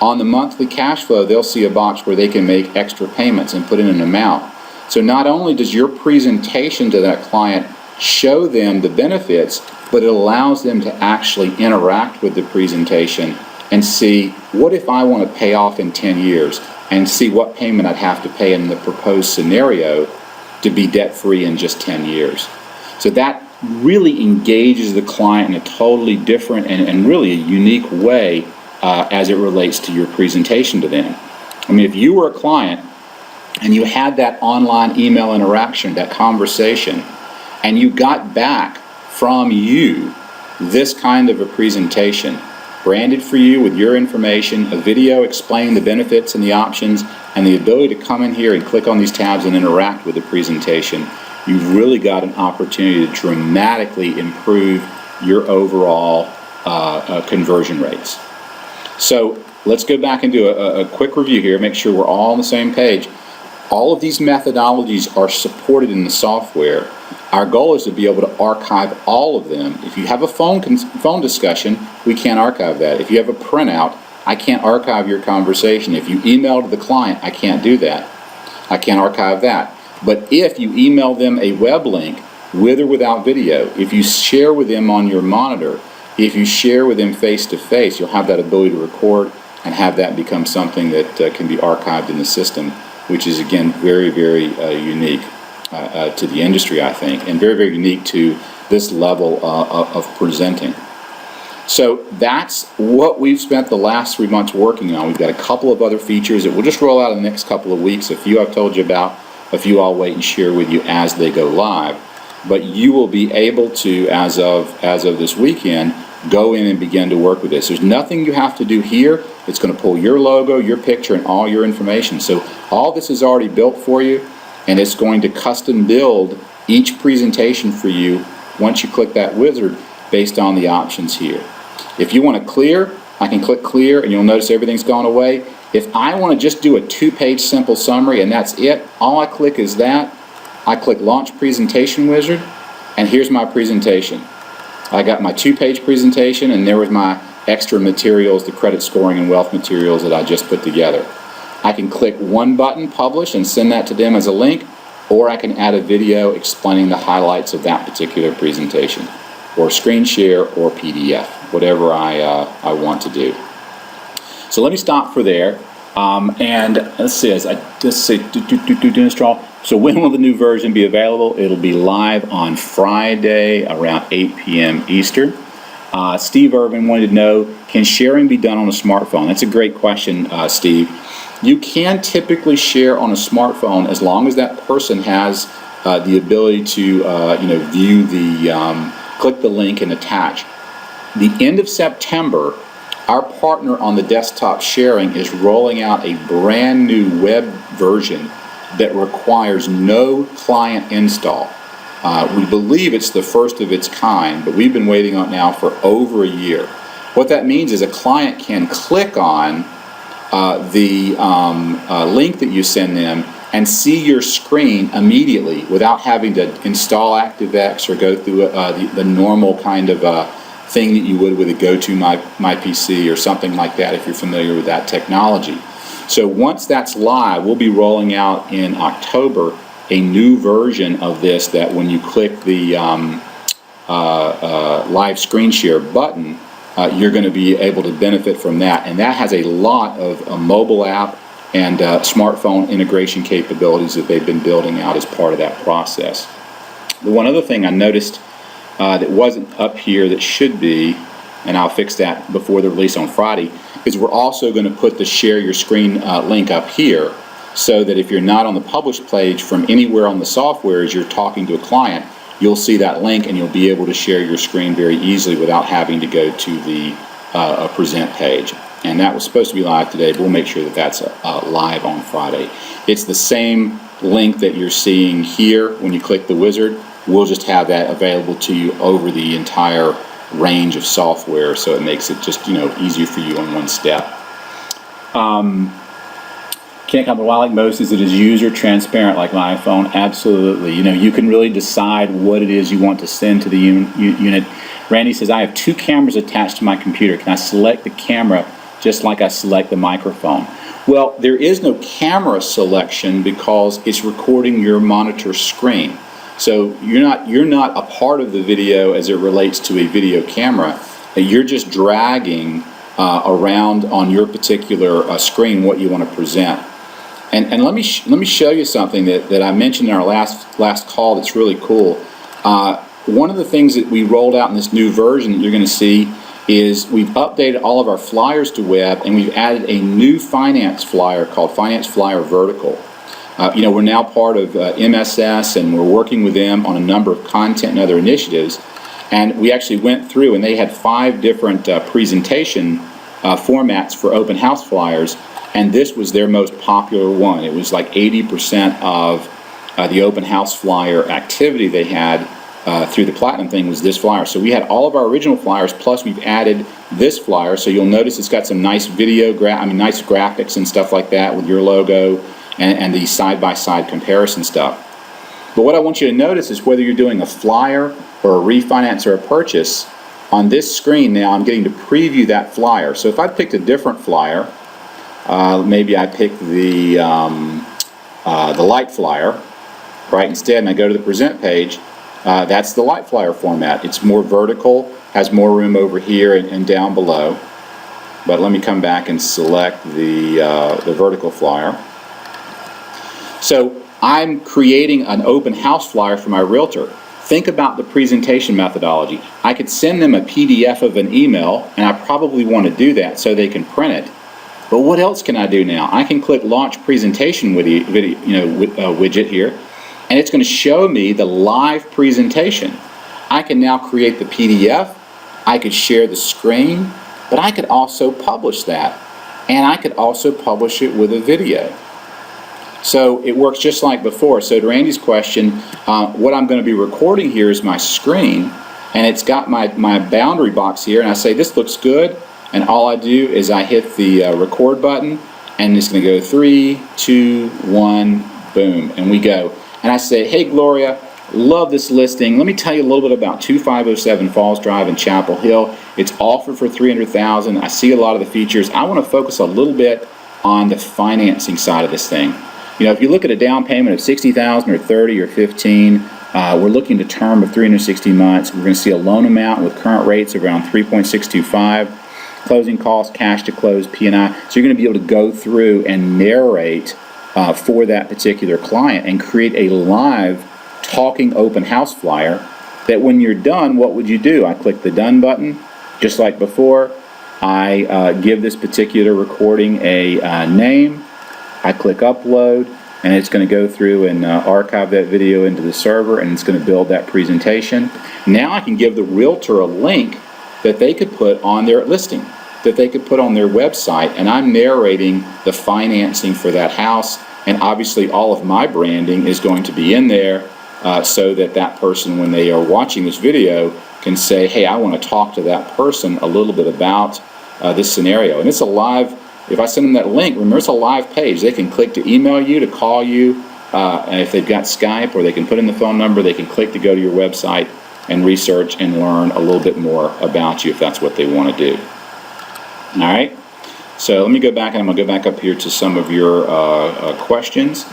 On the monthly cash flow, they'll see a box where they can make extra payments and put in an amount. So not only does your presentation to that client show them the benefits, but it allows them to actually interact with the presentation and see, what if I want to pay off in 10 years, and see what payment I'd have to pay in the proposed scenario to be debt-free in just 10 years. So that really engages the client in a totally different and really a unique way as it relates to your presentation to them. I mean, if you were a client and you had that online email interaction, that conversation, and you got back from you this kind of a presentation, branded for you with your information, a video explaining the benefits and the options, and the ability to come in here and click on these tabs and interact with the presentation, you've really got an opportunity to dramatically improve your overall conversion rates. So let's go back and do a quick review here, make sure we're all on the same page. All of these methodologies are supported in the software. Our goal is to be able to archive all of them. If you have a phone discussion, we can't archive that. If you have a printout, I can't archive your conversation. If you email to the client, I can't do that. I can't archive that. But if you email them a web link with or without video, if you share with them on your monitor, if you share with them face-to-face, you'll have that ability to record and have that become something that can be archived in the system, which is, again, very, very unique to the industry, I think, and very, very unique to this level of presenting. So that's what we've spent the last 3 months working on. We've got a couple of other features that we'll just roll out in the next couple of weeks. A few I've told you about, a few I'll wait and share with you as they go live. But you will be able to, as of this weekend, go in and begin to work with this. There's nothing you have to do here. It's going to pull your logo, your picture, and all your information. So all this is already built for you, and it's going to custom build each presentation for you once you click that wizard based on the options here. If you want to clear, I can click clear, and you'll notice everything's gone away. If I want to just do a 2-page simple summary and that's it, all I click is that. I click Launch Presentation Wizard, and here's my presentation. I got my 2-page presentation, and there was my extra materials, the credit scoring and wealth materials that I just put together. I can click one button, Publish, and send that to them as a link, or I can add a video explaining the highlights of that particular presentation, or screen share, or PDF, whatever I want to do. So let me stop for there, and let's see, as I just say, so when will the new version be available? It'll be live on Friday around 8 p.m. Eastern. Steve Irvin wanted to know, can sharing be done on a smartphone? That's a great question, Steve. You can typically share on a smartphone as long as that person has the ability to view the, click the link and attach. The end of September, our partner on the desktop sharing is rolling out a brand new web version that requires no client install. We believe it's the first of its kind, but we've been waiting on it now for over a year. What that means is a client can click on the link that you send them and see your screen immediately without having to install ActiveX or go through the normal kind of thing that you would with a My PC or something like that if you're familiar with that technology. So once that's live, we'll be rolling out in October a new version of this that when you click the live screen share button, you're going to be able to benefit from that. And that has a lot of mobile app and smartphone integration capabilities that they've been building out as part of that process. The one other thing I noticed that wasn't up here that should be, and I'll fix that before the release on Friday, is we're also going to put the share your screen link up here so that if you're not on the publish page from anywhere on the software as you're talking to a client, you'll see that link and you'll be able to share your screen very easily without having to go to the present page. And that was supposed to be live today, but we'll make sure that that's live on Friday. It's the same link that you're seeing here when you click the wizard. We'll just have that available to you over the entire range of software, so it makes it just easier for you on one step. Can't comment. What I like most is it is user transparent like my iPhone. Absolutely. You can really decide what it is you want to send to the unit. Randy says, I have 2 cameras attached to my computer. Can I select the camera just like I select the microphone? Well, there is no camera selection because it's recording your monitor screen. So you're not a part of the video as it relates to a video camera. You're just dragging around on your particular screen what you want to present. And let me show you something that I mentioned in our last call that's really cool. One of the things that we rolled out in this new version that you're going to see is we've updated all of our flyers to web, and we've added a new finance flyer called Finance Flyer Vertical. We're now part of MSS, and we're working with them on a number of content and other initiatives. And we actually went through, and they had 5 different presentation formats for open house flyers, and this was their most popular one. It was like 80% of the open house flyer activity they had through the Platinum thing was this flyer. So we had all of our original flyers, plus we've added this flyer. So you'll notice it's got some nice nice graphics and stuff like that with your logo and the side-by-side comparison stuff. But what I want you to notice is whether you're doing a flyer or a refinance or a purchase, on this screen now I'm getting to preview that flyer. So if I picked a different flyer, maybe I picked the light flyer, right, instead, and I go to the present page, that's the light flyer format. It's more vertical, has more room over here and down below. But let me come back and select the vertical flyer. So I'm creating an open house flyer for my realtor. Think about the presentation methodology. I could send them a PDF of an email, and I probably want to do that so they can print it. But what else can I do now? I can click Launch Presentation widget here, and it's going to show me the live presentation. I can now create the PDF. I could share the screen, but I could also publish that, and I could also publish it with a video. So it works just like before. So to Randy's question, what I'm going to be recording here is my screen, and it's got my boundary box here, and I say this looks good, and all I do is I hit the record button, and it's going to go 3, 2, 1, boom, and we go. And I say, hey Gloria, love this listing. Let me tell you a little bit about 2507 Falls Drive in Chapel Hill. It's offered for $300,000. I see a lot of the features. I want to focus a little bit on the financing side of this thing. You know, if you look at a down payment of $60,000 or $30,000 or $15,000, we're looking at a term of 360 months. We're going to see a loan amount with current rates of around 3.625, closing costs, cash to close, P&I. So you're going to be able to go through and narrate for that particular client and create a live talking open house flyer that when you're done, what would you do? I click the done button, just like before. I give this particular recording a name. I click upload, and it's going to go through and archive that video into the server, and it's going to build that presentation. Now I can give the realtor a link that they could put on their listing, that they could put on their website, and I'm narrating the financing for that house, and obviously all of my branding is going to be in there so that that person, when they are watching this video, can say, hey, I want to talk to that person a little bit about this scenario. And it's a live, if I send them that link, remember it's a live page. They can click to email you, to call you, and if they've got Skype, or they can put in the phone number, they can click to go to your website and research and learn a little bit more about you if that's what they want to do. All right, so let me go back, and I'm going to go back up here to some of your questions.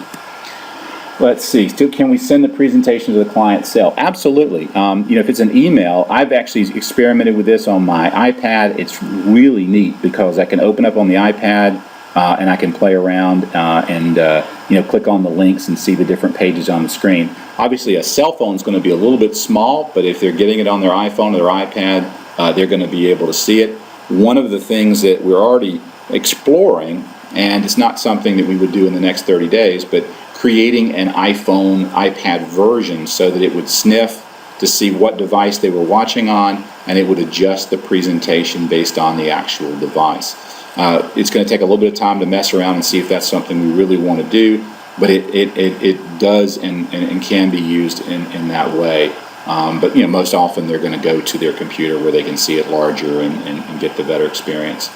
Let's see, can we send the presentation to the client cell? Absolutely. You know, if it's an email, I've actually experimented with this on my iPad. It's really neat because I can open up on the iPad and I can play around and you know, click on the links and see the different pages on the screen. Obviously, a cell phone is going to be a little bit small, but if they're getting it on their iPhone or their iPad, they're going to be able to see it. One of the things that we're already exploring, and it's not something that we would do in the next 30 days, but creating an iPhone, iPad version so that it would sniff to see what device they were watching on, and it would adjust the presentation based on the actual device. It's going to take a little bit of time to mess around and see if that's something we really want to do, but it does and can be used in that way. But you know, most often they're going to go to their computer where they can see it larger and get the better experience.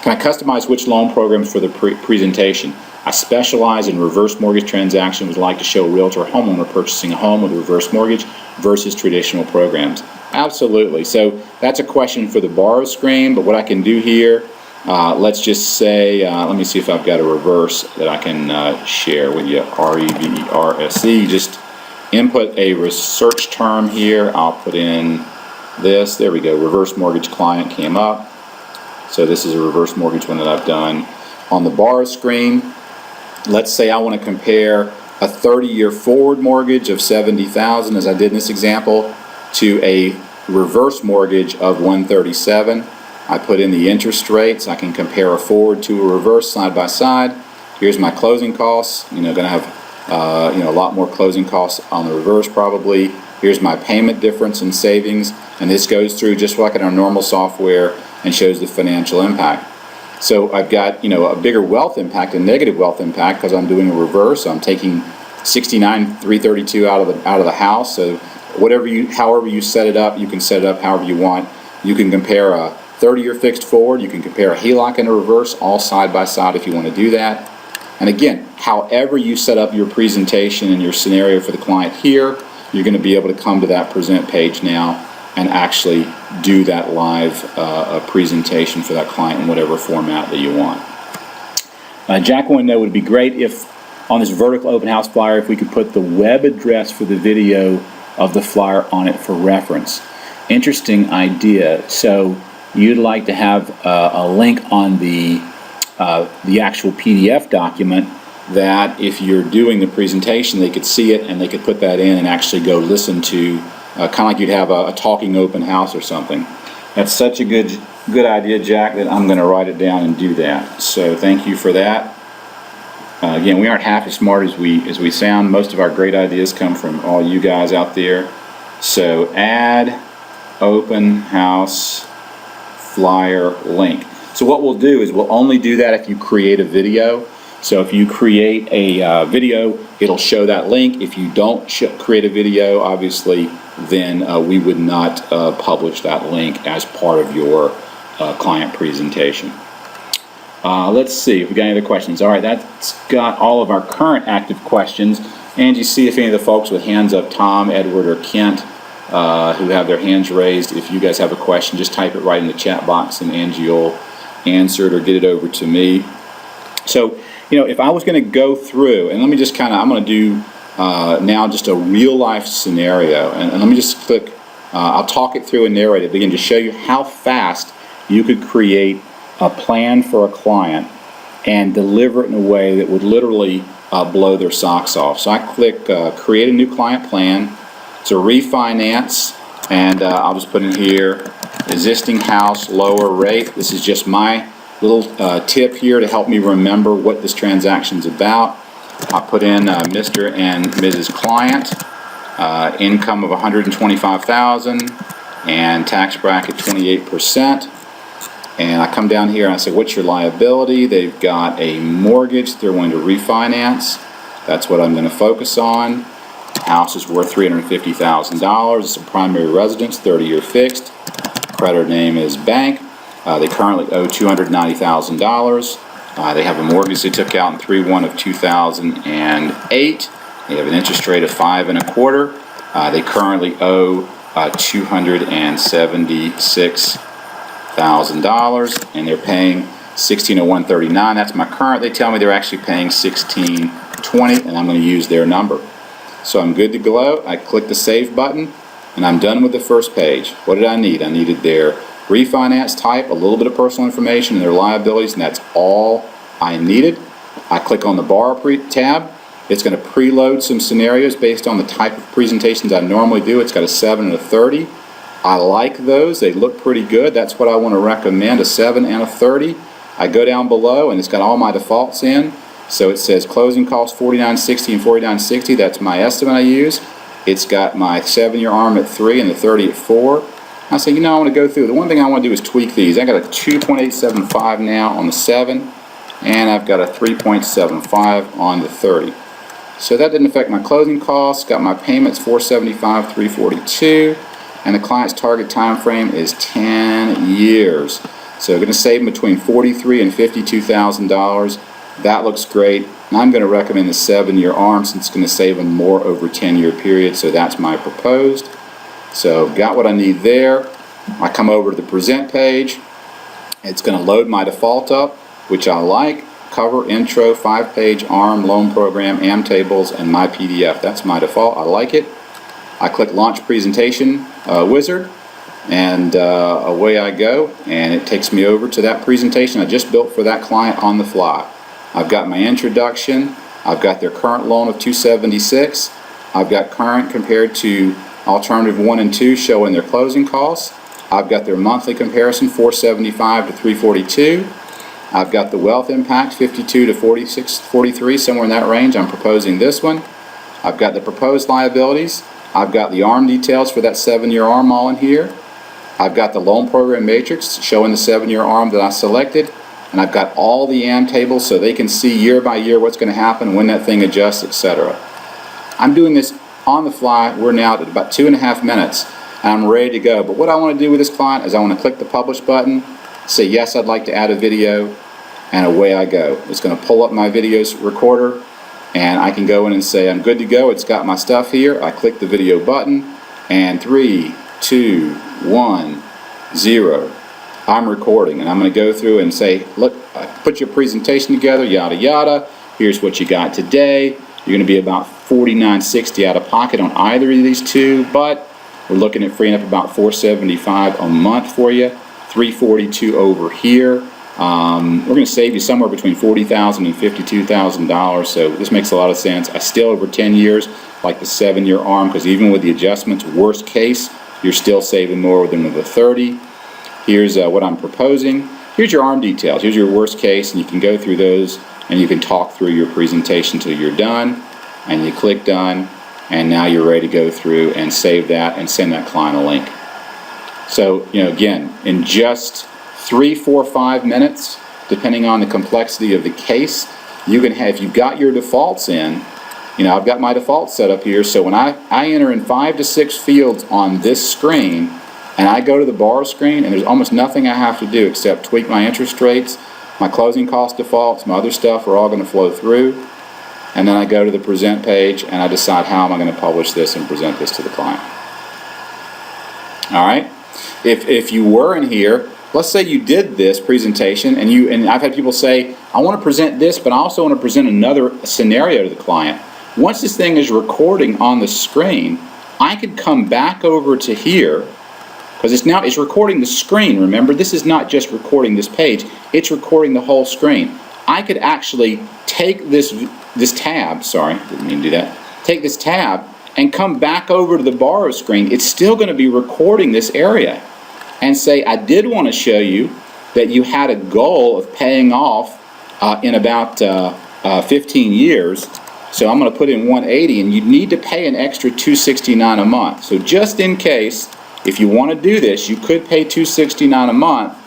Can I customize which loan programs for the presentation? I specialize in reverse mortgage transactions. Would like to show a realtor or homeowner purchasing a home with a reverse mortgage versus traditional programs. Absolutely. So that's a question for the borrow screen, but what I can do here, let's just say, let me see if I've got a reverse that I can share with you, REVERSE. Just input a research term here. I'll put in this. There we go. Reverse mortgage client came up. So this is a reverse mortgage one that I've done. On the borrow screen, let's say I want to compare a 30-year forward mortgage of $70,000, as I did in this example, to a reverse mortgage of $137,000. I put in the interest rates. I can compare a forward to a reverse side by side. Here's my closing costs. You know, going to have a lot more closing costs on the reverse probably. Here's my payment difference in savings. and this goes through just like in our normal software and shows the financial impact. So I've got, you know, a bigger wealth impact, a negative wealth impact, because I'm doing a reverse. I'm taking 69,332 out of the house. So however you set it up, you can set it up however you want. You can compare a 30-year fixed forward. You can compare a HELOC and a reverse, all side by side if you want to do that. And again, however you set up your presentation and your scenario for the client here, you're going to be able to come to that present page now and actually do that live presentation for that client in whatever format that you want. Jack wanted to know, would it be great if on this vertical open house flyer, if we could put the web address for the video of the flyer on it for reference. Interesting idea. So you'd like to have a link on the actual PDF document that if you're doing the presentation, they could see it and they could put that in and actually go listen to, kind of like you'd have a talking open house or something. That's such a good idea, Jack, that I'm going to write it down and do that. So thank you for that. Again, we aren't half as smart as we sound. Most of our great ideas come from all you guys out there. So add open house flyer link. So what we'll do is we'll only do that if you create a video. So if you create a video, it'll show that link. If you don't create a video, obviously, then we would not publish that link as part of your client presentation. Let's see if we got any other questions. All right, that's got all of our current active questions. Angie, see if any of the folks with hands up, Tom, Edward, or Kent, who have their hands raised, if you guys have a question, just type it right in the chat box and Angie will answer it or get it over to me. So, you know, if I was going to go through, and let me just I'm going to do now just a real life scenario, and let me just click, I'll talk it through and narrate it, begin to show you how fast you could create a plan for a client and deliver it in a way that would literally blow their socks off. So I click create a new client plan. It's a refinance, and I'll just put in here existing house, lower rate. This is just my little tip here to help me remember what this transaction's about. I put in Mr. and Mrs. Client, income of $125,000 and tax bracket 28%. And I come down here and I say, what's your liability? They've got a mortgage they're wanting to refinance. That's what I'm going to focus on. House is worth $350,000. It's a primary residence, 30-year fixed. Creditor name is bank. They currently owe $290,000. They have a mortgage they took out in 3/1 of 2008. They have an interest rate of 5 1/4. They currently owe $276,000, and they're paying $1,601.39. That's my current. They tell me they're actually paying $1,620, and I'm going to use their number. So I'm good to go. I click the save button, and I'm done with the first page. What did I need? I needed their refinance type, a little bit of personal information, and their liabilities, and that's all I needed. I click on the borrower tab. It's going to preload some scenarios based on the type of presentations I normally do. It's got a 7 and a 30. I like those. They look pretty good. That's what I want to recommend, a 7 and a 30. I go down below, and it's got all my defaults in. So it says closing costs $49.60 and $49.60. That's my estimate I use. It's got my 7-year ARM at 3 and the 30 at 4. I say, you know, I want to go through. The one thing I want to do is tweak these. I got a 2.875 now on the 7, and I've got a 3.75 on the 30. So that didn't affect my closing costs. Got my payments $475, $342, and the client's target time frame is 10 years. So we're going to save them between $43,000 and $52,000. That looks great. And I'm going to recommend the 7-year ARM since it's going to save them more over a 10-year period. So that's my proposed. So got what I need there. I come over to the present page. It's going to load my default up, which I like. Cover, intro, 5-page ARM, loan program, AM tables, and my PDF. That's my default. I like it. I click Launch Presentation Wizard, and away I go. And it takes me over to that presentation I just built for that client on the fly. I've got my introduction. I've got their current loan of $276. I've got current compared to alternative 1 and 2 showing their closing costs. I've got their monthly comparison, $475 to $342. I've got the wealth impact, 52 to 46, 43, somewhere in that range. I'm proposing this one. I've got the proposed liabilities. I've got the ARM details for that 7-year ARM all in here. I've got the loan program matrix showing the 7-year ARM that I selected, and I've got all the AM tables so they can see year by year what's going to happen, when that thing adjusts, etc. I'm doing this on the fly. We're now at about 2.5 minutes, and I'm ready to go. But what I want to do with this client is I want to click the publish button, say yes, I'd like to add a video, and away I go. It's going to pull up my videos recorder, and I can go in and say I'm good to go. It's got my stuff here. I click the video button, and 3, 2, 1, 0. I'm recording, and I'm going to go through and say, look, put your presentation together, yada yada. Here's what you got today. You're going to be about $49.60 out of pocket on either of these two, but we're looking at freeing up about $475 a month for you. $342 over here. We're going to save you somewhere between $40,000 and $52,000, so this makes a lot of sense. I still, over 10 years, like the 7-year ARM, because even with the adjustments, worst case, you're still saving more than with the 30. Here's what I'm proposing. Here's your ARM details. Here's your worst case, and you can go through those, and you can talk through your presentation till you're done, and you click done, and now you're ready to go through and save that and send that client a link. So, again, in just 3, 4, 5 minutes, depending on the complexity of the case, you can have, if you've got your defaults in, I've got my defaults set up here, so when I enter in 5 to 6 fields on this screen, and I go to the bar screen, and there's almost nothing I have to do except tweak my interest rates, my closing cost defaults, my other stuff are all going to flow through, and then I go to the present page, and I decide how am I going to publish this and present this to the client. All right? If you were in here, let's say you did this presentation, and I've had people say, I want to present this, but I also want to present another scenario to the client. Once this thing is recording on the screen, I could come back over to here, because it's recording the screen. Remember, this is not just recording this page, it's recording the whole screen. I could actually take this tab, sorry, didn't mean to do that, take this tab and come back over to the borrow screen. It's still going to be recording this area, and say, I did want to show you that you had a goal of paying off in about 15 years, so I'm going to put in 180, and you need to pay an extra $269 a month. So just in case, if you want to do this, you could pay $269 a month,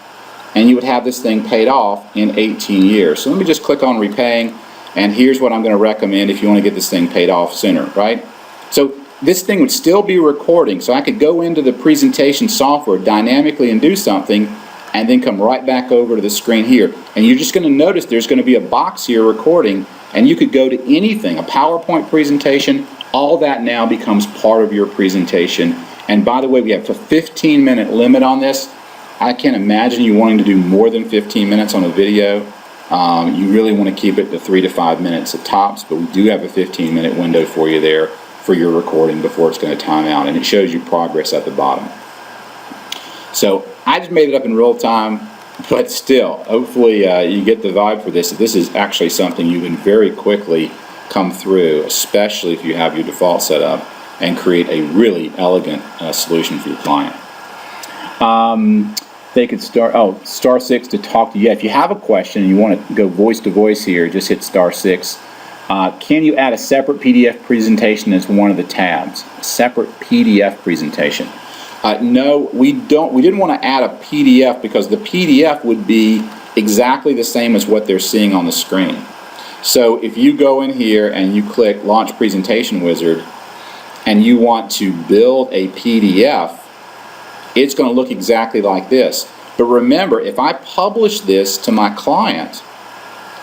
and you would have this thing paid off in 18 years. So let me just click on repaying, and here's what I'm going to recommend if you want to get this thing paid off sooner, right? So this thing would still be recording, so I could go into the presentation software dynamically and do something, and then come right back over to the screen here. And you're just going to notice there's going to be a box here recording, and you could go to anything, a PowerPoint presentation, all that now becomes part of your presentation. And by the way, we have a 15-minute limit on this. I can't imagine you wanting to do more than 15 minutes on a video. You really want to keep it to 3 to 5 minutes at tops, but we do have a 15-minute window for you there for your recording before it's going to time out, and it shows you progress at the bottom. So I just made it up in real time, but still, hopefully you get the vibe for this. This is actually something you can very quickly come through, especially if you have your default set up, and create a really elegant solution for your client. They could star 6 to talk to you. If you have a question and you want to go voice to voice here, just hit star 6. Can you add a separate PDF presentation as one of the tabs? A separate PDF presentation. No, we don't. We didn't want to add a PDF because the PDF would be exactly the same as what they're seeing on the screen. So if you go in here and you click Launch Presentation Wizard and you want to build a PDF, it's going to look exactly like this. But remember, if I publish this to my client,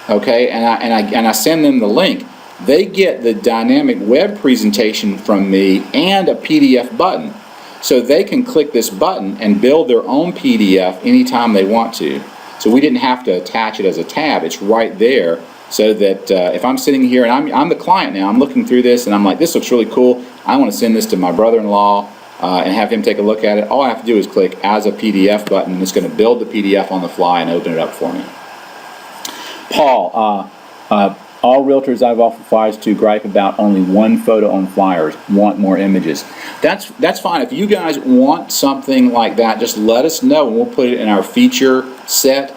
okay, and I send them the link, they get the dynamic web presentation from me and a PDF button. So they can click this button and build their own PDF anytime they want to. So we didn't have to attach it as a tab. It's right there, so that if I'm sitting here and I'm the client now, I'm looking through this and I'm like, this looks really cool. I want to send this to my brother-in-law and have him take a look at it. All I have to do is click as a PDF button, and it's going to build the PDF on the fly and open it up for me. Paul, all realtors I've offered flyers to gripe about only one photo on flyers, want more images. That's fine. If you guys want something like that, just let us know and we'll put it in our feature set.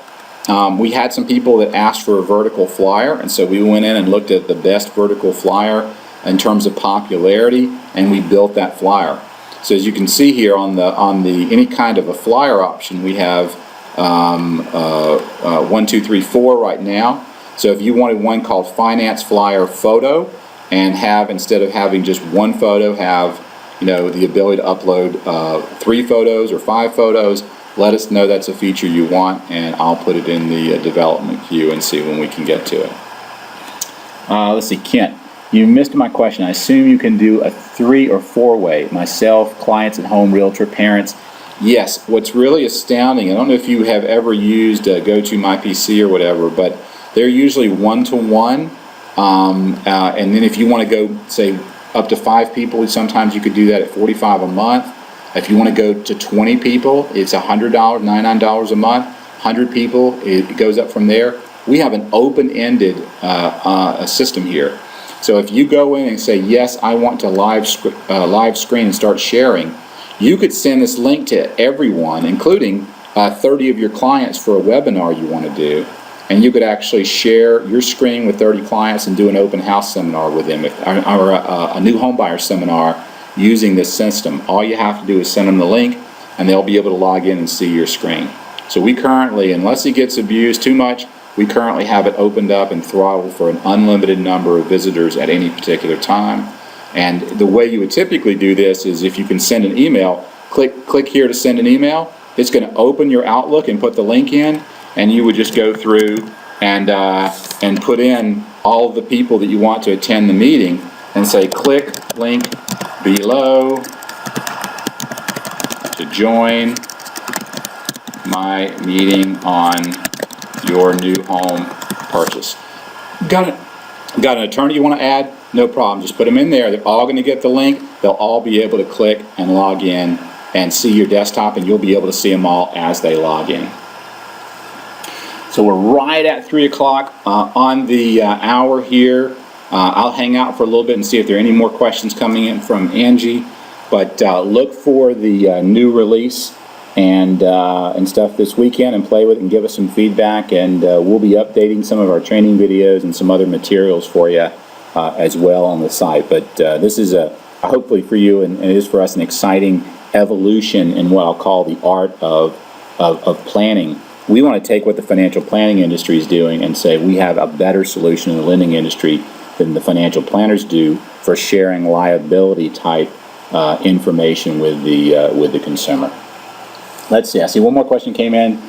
We had some people that asked for a vertical flyer, and so we went in and looked at the best vertical flyer in terms of popularity, and we built that flyer. So as you can see here on the any kind of a flyer option, we have 1, 2, 3, 4 right now. So if you wanted one called Finance Flyer Photo, and have, instead of having just one photo, have the ability to upload 3 photos or 5 photos, let us know that's a feature you want, and I'll put it in the development queue and see when we can get to it. Let's see, Kent, you missed my question. I assume you can do a 3 or 4-way, myself, clients at home, realtor, parents. Yes, what's really astounding, I don't know if you have ever used GoToMyPC or whatever, but they're usually 1-to-1, and then if you want to go, say, up to 5 people, sometimes you could do that at $45 a month. If you want to go to 20 people, it's $100, $99 a month. 100 people, it goes up from there. We have an open-ended system here. So if you go in and say, yes, I want to live screen and start sharing, you could send this link to everyone, including 30 of your clients for a webinar you want to do. And you could actually share your screen with 30 clients and do an open house seminar with them, or a new home buyer seminar using this system. All you have to do is send them the link, and they'll be able to log in and see your screen. So we currently, unless it gets abused too much, we currently have it opened up and throttled for an unlimited number of visitors at any particular time. And the way you would typically do this is, if you can send an email, click here to send an email. It's going to open your Outlook and put the link in, and you would just go through and put in all of the people that you want to attend the meeting, and say, click link below to join my meeting on your new home purchase. Got an attorney you want to add? No problem. Just put them in there. They're all going to get the link. They'll all be able to click and log in and see your desktop, and you'll be able to see them all as they log in. So we're right at 3 o'clock on the hour here. I'll hang out for a little bit and see if there are any more questions coming in from Angie. But look for the new release and stuff this weekend, and play with it and give us some feedback. And we'll be updating some of our training videos and some other materials for you as well on the site. But this is hopefully for you, and it is for us, an exciting evolution in what I'll call the art of planning. We want to take what the financial planning industry is doing and say we have a better solution in the lending industry than the financial planners do for sharing liability type information with the consumer. Let's see. I see one more question came in.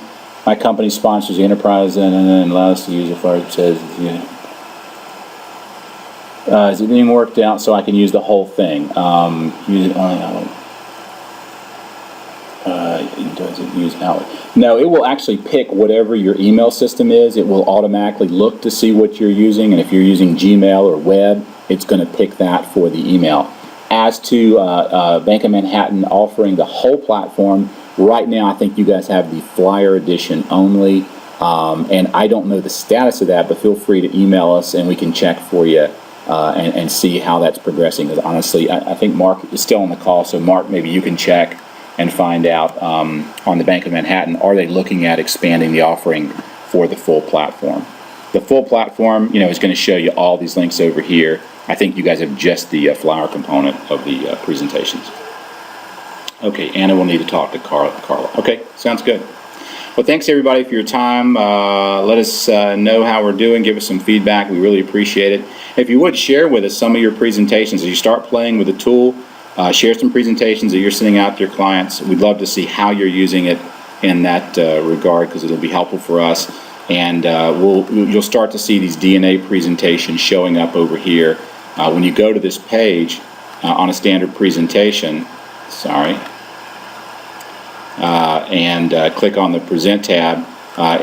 My company sponsors the enterprise and allows us to use it for it says. Is it being worked out so I can use the whole thing? Use it only. Does it use Outlook? No, it will actually pick whatever your email system is. It will automatically look to see what you're using, and if you're using Gmail or web, it's going to pick that for the email. As to Bank of Manhattan offering the whole platform, right now I think you guys have the flyer edition only, and I don't know the status of that, but feel free to email us and we can check for you and see how that's progressing. Because honestly, I think Mark is still on the call, so Mark, maybe you can check and find out on the Bank of Manhattan, are they looking at expanding the offering for the full platform? The full platform, is going to show you all these links over here. I think you guys have just the flyer component of the presentations. Okay, Anna will need to talk to Carla. Okay, sounds good. Well, thanks everybody for your time. Let us know how we're doing. Give us some feedback. We really appreciate it. If you would, share with us some of your presentations. As you start playing with the tool, share some presentations that you're sending out to your clients. We'd love to see how you're using it in that regard, because it'll be helpful for us. And you'll start to see these DNA presentations showing up over here. When you go to this page on a standard presentation, and click on the Present tab,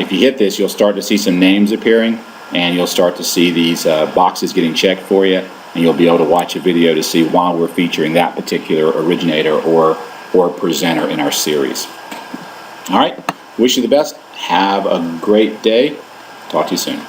if you hit this, you'll start to see some names appearing, and you'll start to see these boxes getting checked for you. And you'll be able to watch a video to see why we're featuring that particular originator or presenter in our series. All right, wish you the best. Have a great day. Talk to you soon.